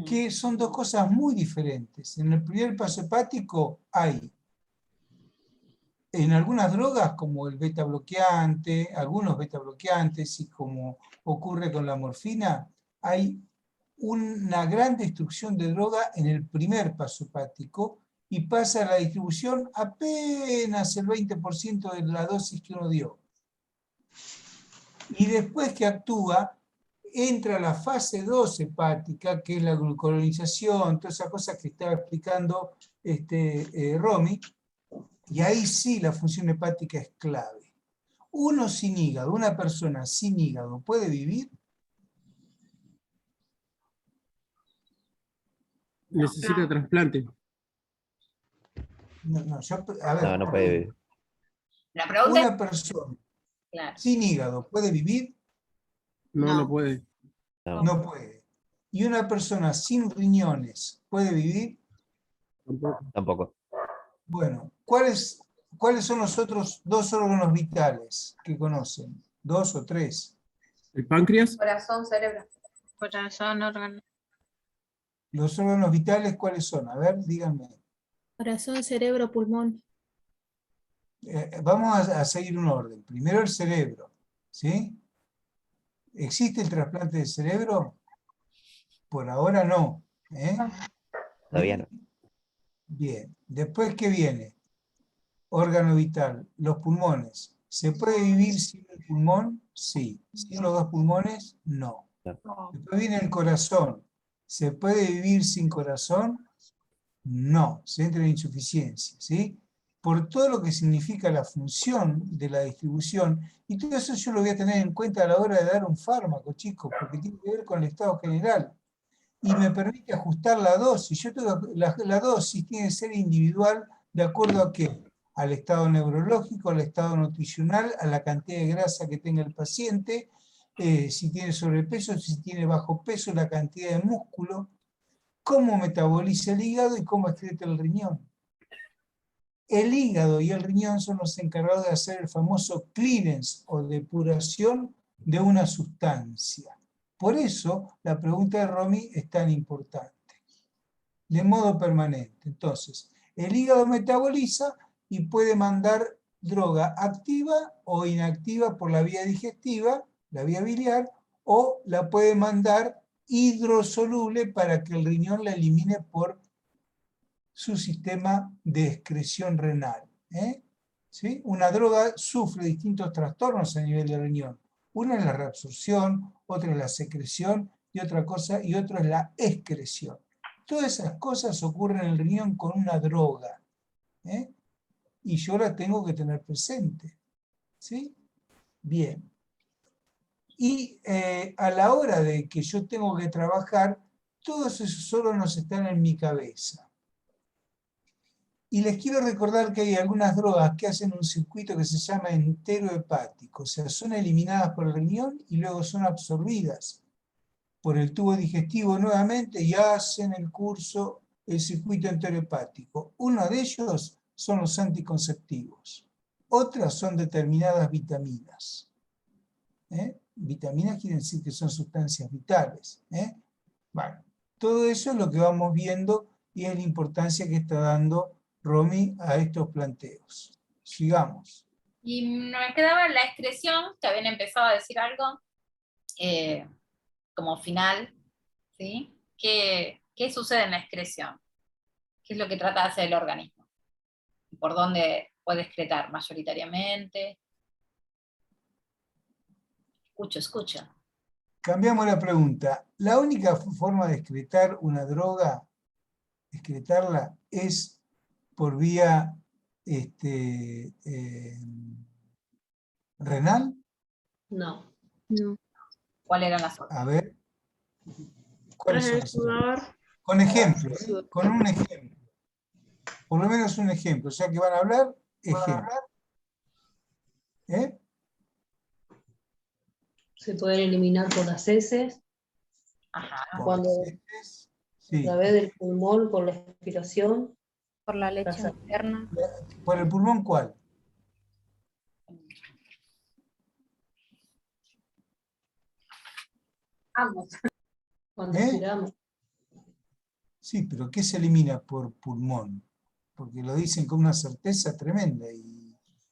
que son dos cosas muy diferentes. En el primer paso hepático hay, en algunas drogas como el beta bloqueante, algunos beta bloqueantes, y como ocurre con la morfina, hay una gran destrucción de droga en el primer paso hepático, y pasa a la distribución apenas el 20% de la dosis que uno dio. Y después que actúa, entra la fase 2 hepática, que es la glucuronización, todas esas cosas que estaba explicando Romy, y ahí sí la función hepática es clave. Uno sin hígado, una persona sin hígado, ¿puede vivir? Necesita trasplante. A ver, No puede vivir. La pregunta ¿una persona claro. sin hígado puede vivir? No puede. No puede. ¿Y una persona sin riñones puede vivir? Tampoco. Bueno, ¿cuáles son los otros 2 órganos vitales que conocen? 2 o 3. ¿El páncreas? Corazón, cerebro. Corazón, órgano. ¿Los órganos vitales cuáles son? A ver, díganme. Corazón, cerebro, pulmón. Vamos a seguir un orden. Primero el cerebro, ¿sí? ¿Existe el trasplante de cerebro? Por ahora no. Todavía no. Bien. Después, ¿qué viene? Órgano vital, los pulmones. ¿Se puede vivir sin el pulmón? Sí. ¿Sin los 2 pulmones? No. Después viene el corazón. ¿Se puede vivir sin corazón? No. Se entra en insuficiencia, ¿sí? Por todo lo que significa la función de la distribución, y todo eso yo lo voy a tener en cuenta a la hora de dar un fármaco, chicos, porque tiene que ver con el estado general. Y me permite ajustar la dosis. Yo tengo, la dosis tiene que ser individual de acuerdo a qué? Al estado neurológico, al estado nutricional, a la cantidad de grasa que tenga el paciente, si tiene sobrepeso, si tiene bajo peso, la cantidad de músculo, cómo metaboliza el hígado y cómo excreta el riñón. El hígado y el riñón son los encargados de hacer el famoso clearance o depuración de una sustancia. Por eso la pregunta de Romy es tan importante. De modo permanente. Entonces, el hígado metaboliza y puede mandar droga activa o inactiva por la vía digestiva, la vía biliar, o la puede mandar hidrosoluble para que el riñón la elimine por su sistema de excreción renal. ¿Sí? Una droga sufre distintos trastornos a nivel del riñón. Una es la reabsorción, otra es la secreción y otro es la excreción. Todas esas cosas ocurren en el riñón con una droga. Y yo la tengo que tener presente. ¿Sí? Bien. Y a la hora de que yo tengo que trabajar, todos esos órganos están en mi cabeza. Y les quiero recordar que hay algunas drogas que hacen un circuito que se llama enterohepático, o sea, son eliminadas por el riñón y luego son absorbidas por el tubo digestivo nuevamente y hacen el circuito enterohepático. Uno de ellos son los anticonceptivos. Otras son determinadas vitaminas. Vitaminas quieren decir que son sustancias vitales. Bueno, todo eso es lo que vamos viendo y es la importancia que está dando Romy a estos planteos. Sigamos. Y me quedaba la excreción, que habían empezado a decir algo, como final, ¿sí? ¿Qué sucede en la excreción? ¿Qué es lo que trata de hacer el organismo? ¿Por dónde puede excretar mayoritariamente? Escucho. Cambiamos la pregunta. La única forma de excretar una droga, excretarla, es por vía renal. No. ¿Cuál eran las otras? A ver. ¿Cuáles son las otras? Con ejemplos, con un ejemplo. Por lo menos un ejemplo. O sea que van a hablar ejemplo. Se pueden eliminar por las heces. Ajá. Cuando sí. A través del pulmón, por la expiración. Por la leche materna. ¿Por el pulmón cuál? Ambos. Cuando expiramos. Sí, pero ¿qué se elimina por pulmón? Porque lo dicen con una certeza tremenda.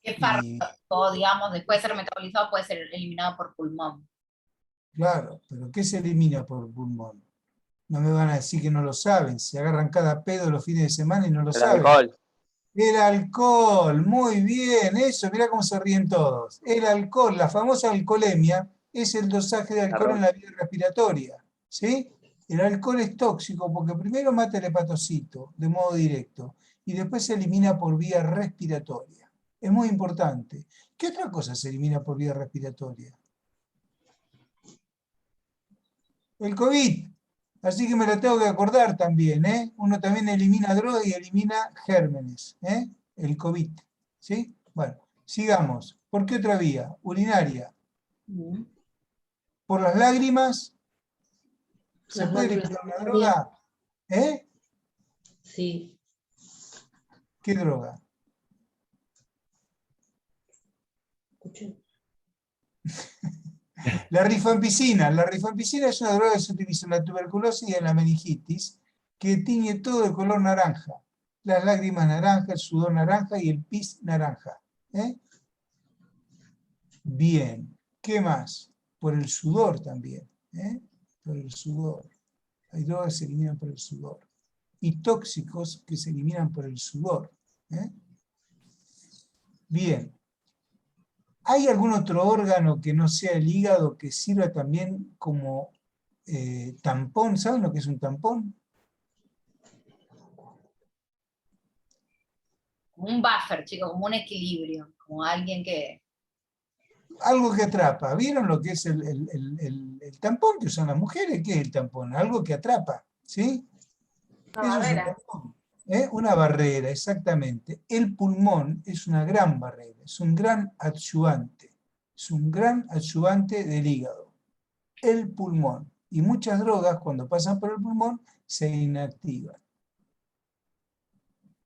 ¿Qué fármaco, digamos, después de ser metabolizado puede ser eliminado por pulmón? Claro, pero ¿qué se elimina por pulmón? No me van a decir que no lo saben, se agarran cada pedo los fines de semana y no lo saben. El alcohol. El alcohol, muy bien, eso, mirá cómo se ríen todos. El alcohol, la famosa alcoholemia, es el dosaje de alcohol en la vía respiratoria. ¿Sí? El alcohol es tóxico porque primero mata el hepatocito de modo directo y después se elimina por vía respiratoria. Es muy importante. ¿Qué otra cosa se elimina por vía respiratoria? El COVID. Así que me lo tengo que acordar también, ¿eh? Uno también elimina droga y elimina gérmenes, ¿eh? El COVID, ¿sí? Bueno, sigamos. ¿Por qué otra vía? Urinaria. ¿Por las lágrimas? ¿Se puede eliminar la droga? ¿Eh? Sí. ¿Qué droga? La rifampicina. La rifampicina es una droga que se utiliza en la tuberculosis y en la meningitis, que tiñe todo de color naranja. Las lágrimas naranja, el sudor naranja y el pis naranja. ¿Eh? Bien. ¿Qué más? Por el sudor también. ¿Eh? Por el sudor. Hay drogas que se eliminan por el sudor. Y tóxicos que se eliminan por el sudor. ¿Eh? Bien. ¿Hay algún otro órgano que no sea el hígado que sirva también como tampón? ¿Saben lo que es un tampón? Como un buffer, chicos, como un equilibrio, como alguien que... Algo que atrapa. ¿Vieron lo que es el tampón que usan las mujeres? ¿Qué es el tampón? Algo que atrapa, ¿sí? Una Eso es un barrera. tampón. Una barrera, exactamente. El pulmón es una gran barrera, es un gran adyuvante. Es un gran adyuvante del hígado. El pulmón. Y muchas drogas, cuando pasan por el pulmón, se inactivan.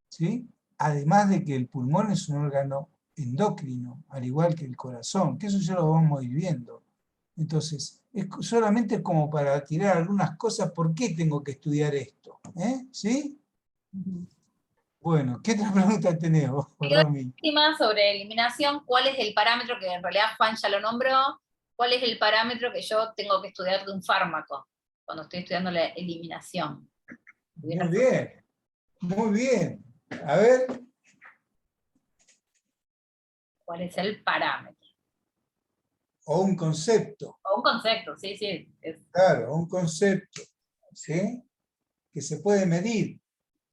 ¿Sí? Además de que el pulmón es un órgano endocrino, al igual que el corazón, que eso ya lo vamos a ir viendo. Entonces, es solamente como para tirar algunas cosas, ¿por qué tengo que estudiar esto? ¿Sí? Bueno, ¿qué otra pregunta tenemos, Romy? Última sobre eliminación, ¿cuál es el parámetro, que en realidad Juan ya lo nombró, cuál es el parámetro que yo tengo que estudiar de un fármaco cuando estoy estudiando la eliminación? Muy bien, muy bien. A ver. ¿Cuál es el parámetro? O un concepto. O un concepto, sí, sí. Claro, un concepto, ¿sí? Que se puede medir.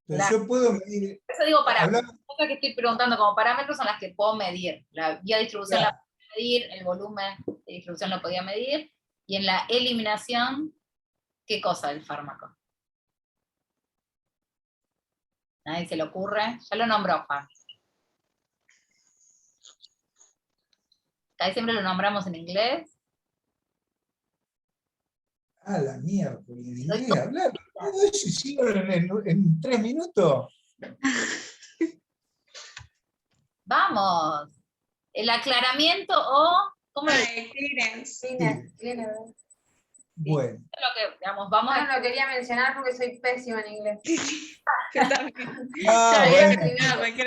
Entonces Claro. yo puedo medir... Eso digo parámetros. Las cosas que estoy preguntando como parámetros son las que puedo medir. La vía de distribución la podía medir, el volumen de distribución lo podía medir, y en la eliminación, ¿qué cosa del fármaco? ¿Nadie se le ocurre? Ya lo nombró Juan. Ahí siempre lo nombramos en inglés. Ah, la mierda, en inglés hablar. Todo eso hicieron en 3 minutos. Vamos. El aclaramiento o... ¿Cómo lo clearance. Bueno. Lo que, digamos, vamos no lo quería mencionar porque soy pésima en inglés.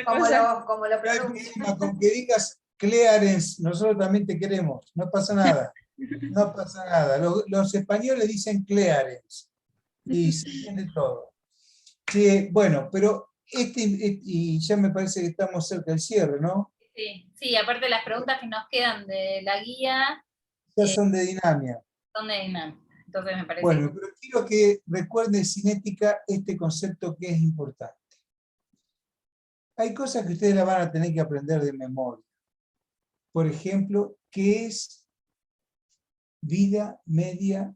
Como lo pronuncio. Con que digas clearance, nosotros también te queremos. No pasa nada. No pasa nada. Los españoles dicen clearance. Y se entiende todo. Sí, bueno, pero y ya me parece que estamos cerca del cierre, ¿no? Sí, sí, aparte las preguntas que nos quedan de la guía Ya son de dinámica. son de dinámica. Entonces me parece. Bueno, pero quiero que recuerden, cinética, este concepto que es importante. Hay cosas que ustedes la van a tener que aprender de memoria. Por ejemplo, ¿qué es vida media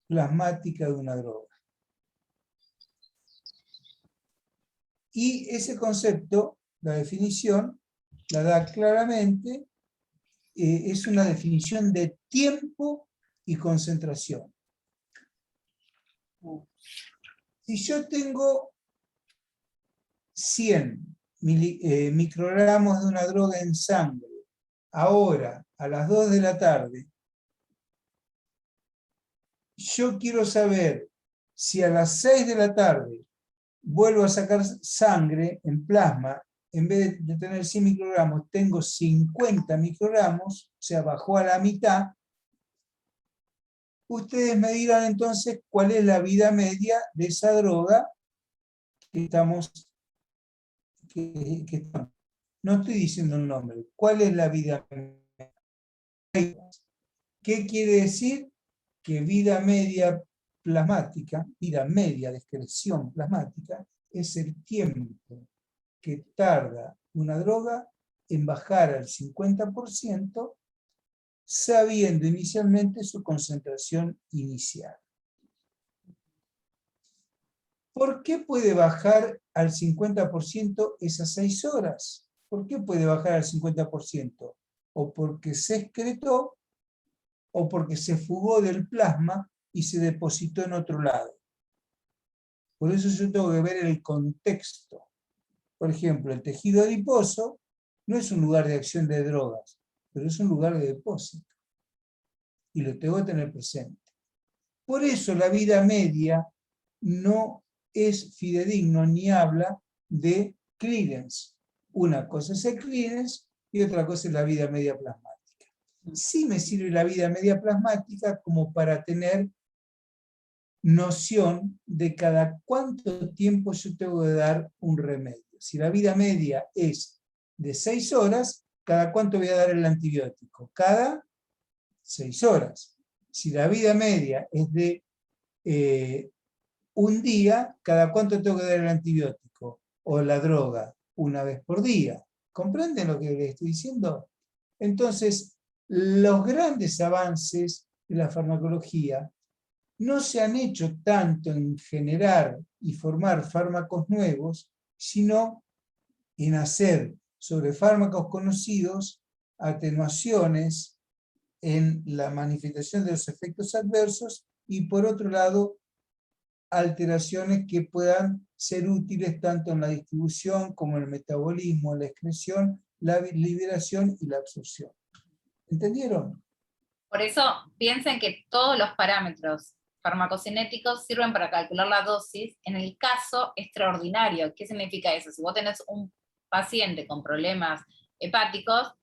plasmática de una droga? Y ese concepto, la definición, la da claramente, es una definición de tiempo y concentración. Si yo tengo 100 microgramos de una droga en sangre, ahora, a las 2 de la tarde, yo quiero saber si a las 6 de la tarde vuelvo a sacar sangre en plasma, en vez de tener 100 microgramos, tengo 50 microgramos, o sea, bajó a la mitad. Ustedes me dirán entonces cuál es la vida media de esa droga que estamos. No estoy diciendo el nombre. ¿Cuál es la vida media? ¿Qué quiere decir? Que vida media plasmática, vida media de excreción plasmática, es el tiempo que tarda una droga en bajar al 50%, sabiendo inicialmente su concentración inicial. ¿Por qué puede bajar al 50% esas 6 horas? ¿Por qué puede bajar al 50%? O porque se excretó, o porque se fugó del plasma y se depositó en otro lado. Por eso yo tengo que ver el contexto. Por ejemplo, el tejido adiposo no es un lugar de acción de drogas, pero es un lugar de depósito. Y lo tengo que tener presente. Por eso la vida media no es fidedigno ni habla de clearance. Una cosa es el clearance y otra cosa es la vida media plasmática. Sí me sirve la vida media plasmática como para tener noción de cada cuánto tiempo yo tengo que dar un remedio. Si la vida media es de 6 horas, ¿cada cuánto voy a dar el antibiótico? Cada 6 horas. Si la vida media es de un día, ¿cada cuánto tengo que dar el antibiótico? O la droga, una vez por día. ¿Comprenden lo que les estoy diciendo? Entonces, los grandes avances de la farmacología no se han hecho tanto en generar y formar fármacos nuevos, sino en hacer sobre fármacos conocidos atenuaciones en la manifestación de los efectos adversos y, por otro lado, alteraciones que puedan ser útiles tanto en la distribución como en el metabolismo, la excreción, la liberación y la absorción. ¿Entendieron? Por eso piensen que todos los parámetros farmacocinéticos sirven para calcular la dosis en el caso extraordinario. ¿Qué significa eso? Si vos tenés un paciente con problemas hepáticos,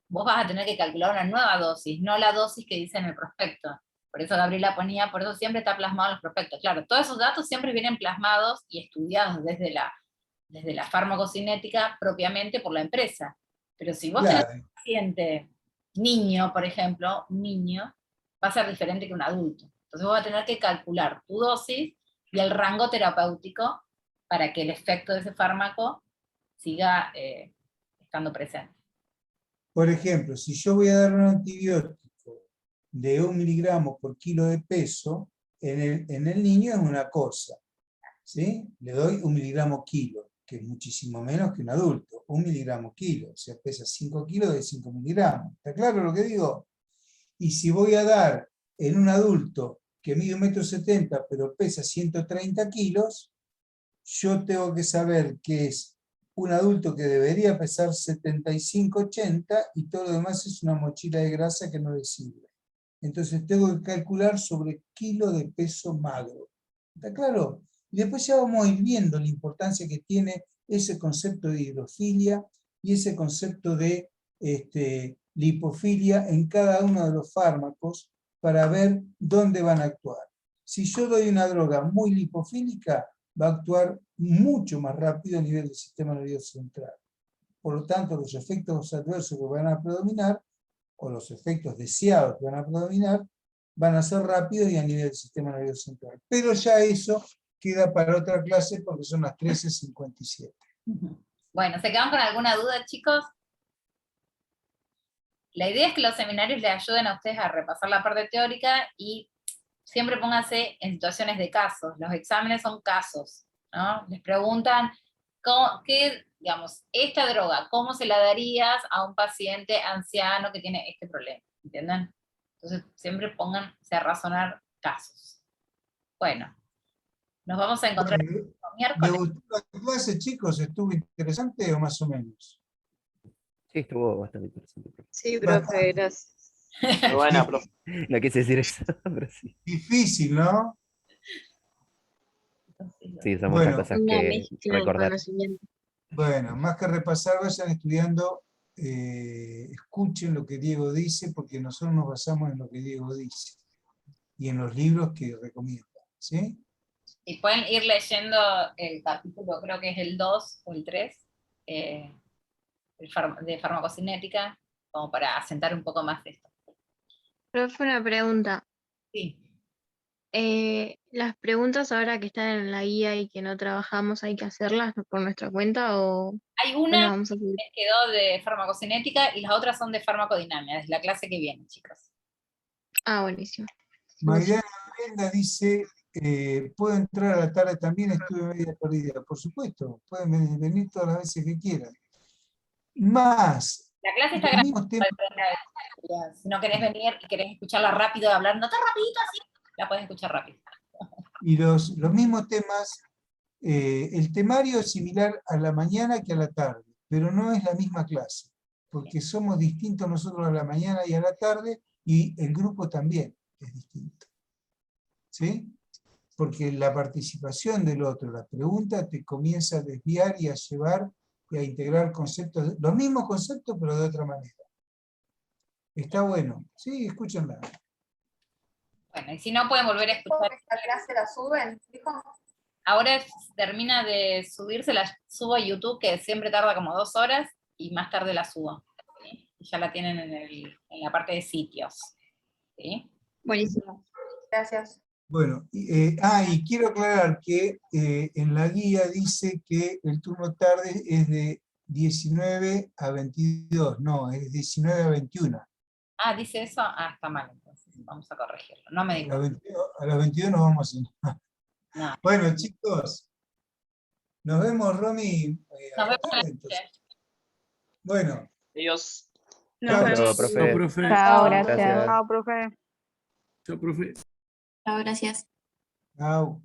vos vas a tener que calcular una nueva dosis, no la dosis que dice en el prospecto. Por eso Gabriela ponía, por eso siempre está plasmado en los prospectos. Claro, todos esos datos siempre vienen plasmados y estudiados desde la farmacocinética propiamente por la empresa. Pero si vos tenés un paciente niño, por ejemplo, un niño, va a ser diferente que un adulto. Entonces vos vas a tener que calcular tu dosis y el rango terapéutico para que el efecto de ese fármaco siga estando presente. Por ejemplo, si yo voy a dar un antibiótico de 1 miligramo por kilo de peso, en el niño es una cosa, ¿sí? Le doy 1 miligramo kilo, que es muchísimo menos que un adulto, 1 miligramo kilo, o sea, pesa 5 kilos de 5 miligramos. ¿Está claro lo que digo? Y si voy a dar en un adulto que mide 1,70 m pero pesa 130 kilos, yo tengo que saber que es un adulto que debería pesar 75-80 y todo lo demás es una mochila de grasa que no le sirve. Entonces tengo que calcular sobre kilo de peso magro. ¿Está claro? Y después ya vamos a ir viendo la importancia que tiene ese concepto de hidrofilia y ese concepto de lipofilia en cada uno de los fármacos para ver dónde van a actuar. Si yo doy una droga muy lipofílica, va a actuar mucho más rápido a nivel del sistema nervioso central. Por lo tanto, los efectos adversos que van a predominar, o los efectos deseados que van a predominar, van a ser rápidos y a nivel del sistema nervioso central. Pero ya eso queda para otra clase porque son las 13:57. Bueno, ¿se quedan con alguna duda, chicos? La idea es que los seminarios les ayuden a ustedes a repasar la parte teórica y siempre pónganse en situaciones de casos. Los exámenes son casos, ¿no? Les preguntan, digamos, esta droga, ¿cómo se la darías a un paciente anciano que tiene este problema? ¿Entienden? Entonces siempre pónganse a razonar casos. Bueno, nos vamos a encontrar el miércoles. ¿Les gustó la clase, chicos? ¿Estuvo interesante o más o menos? Sí, estuvo bastante interesante. Sí, profe, gracias. Muy buena, profe. No quise decir eso, pero sí. Difícil, ¿no? Sí, son muchas cosas que recordar. Bueno, más que repasar, vayan estudiando, escuchen lo que Diego dice, porque nosotros nos basamos en lo que Diego dice y en los libros que recomienda, ¿sí? Y pueden ir leyendo el capítulo, creo que es el 2 o el 3, de farmacocinética, como para asentar un poco más esto. Profe, una pregunta. Sí. ¿Las preguntas ahora que están en la guía y que no trabajamos, hay que hacerlas por nuestra cuenta o...? Hay una que quedó de farmacocinética y las otras son de farmacodinamia, desde la clase que viene, chicos. Ah, buenísimo. Mariana Brenda dice puedo entrar a la tarde también, estuve media perdida, por supuesto, pueden venir todas las veces que quieran. Más, La clase está los grabada. mismos temas, Si no querés venir y querés escucharla rápido, hablar no tan rapidito así, la podés escuchar rápido. y los mismos temas, el temario es similar a la mañana que a la tarde, pero no es la misma clase, porque somos distintos nosotros a la mañana y a la tarde, y el grupo también es distinto. ¿Sí? Porque la participación del otro, la pregunta, te comienza a desviar y a llevar y a integrar conceptos, los mismos conceptos, pero de otra manera. Está bueno. Sí, escúchenla. Bueno, y si no pueden volver a escuchar. ¿Esta clase la suben, dijo? Ahora termina de subirse, la subo a YouTube, que siempre tarda como 2 horas, y más tarde la subo. ¿Sí? Y ya la tienen en la parte de sitios. ¿Sí? Buenísimo. Gracias. Bueno, y quiero aclarar que en la guía dice que el turno tarde es de 19 a 22, no, es 19 a 21. Ah, ¿dice eso? Ah, está mal, entonces vamos a corregirlo. No me dijo. A las 22 nos vamos a... No. Bueno, chicos, nos vemos, Romy. Nos vemos tarde, entonces. Bueno. Adiós. Chao, Chao, profe. profe. Chao, gracias. Gracias. Chao, profe. Chao, profe. Chao, gracias. Chao.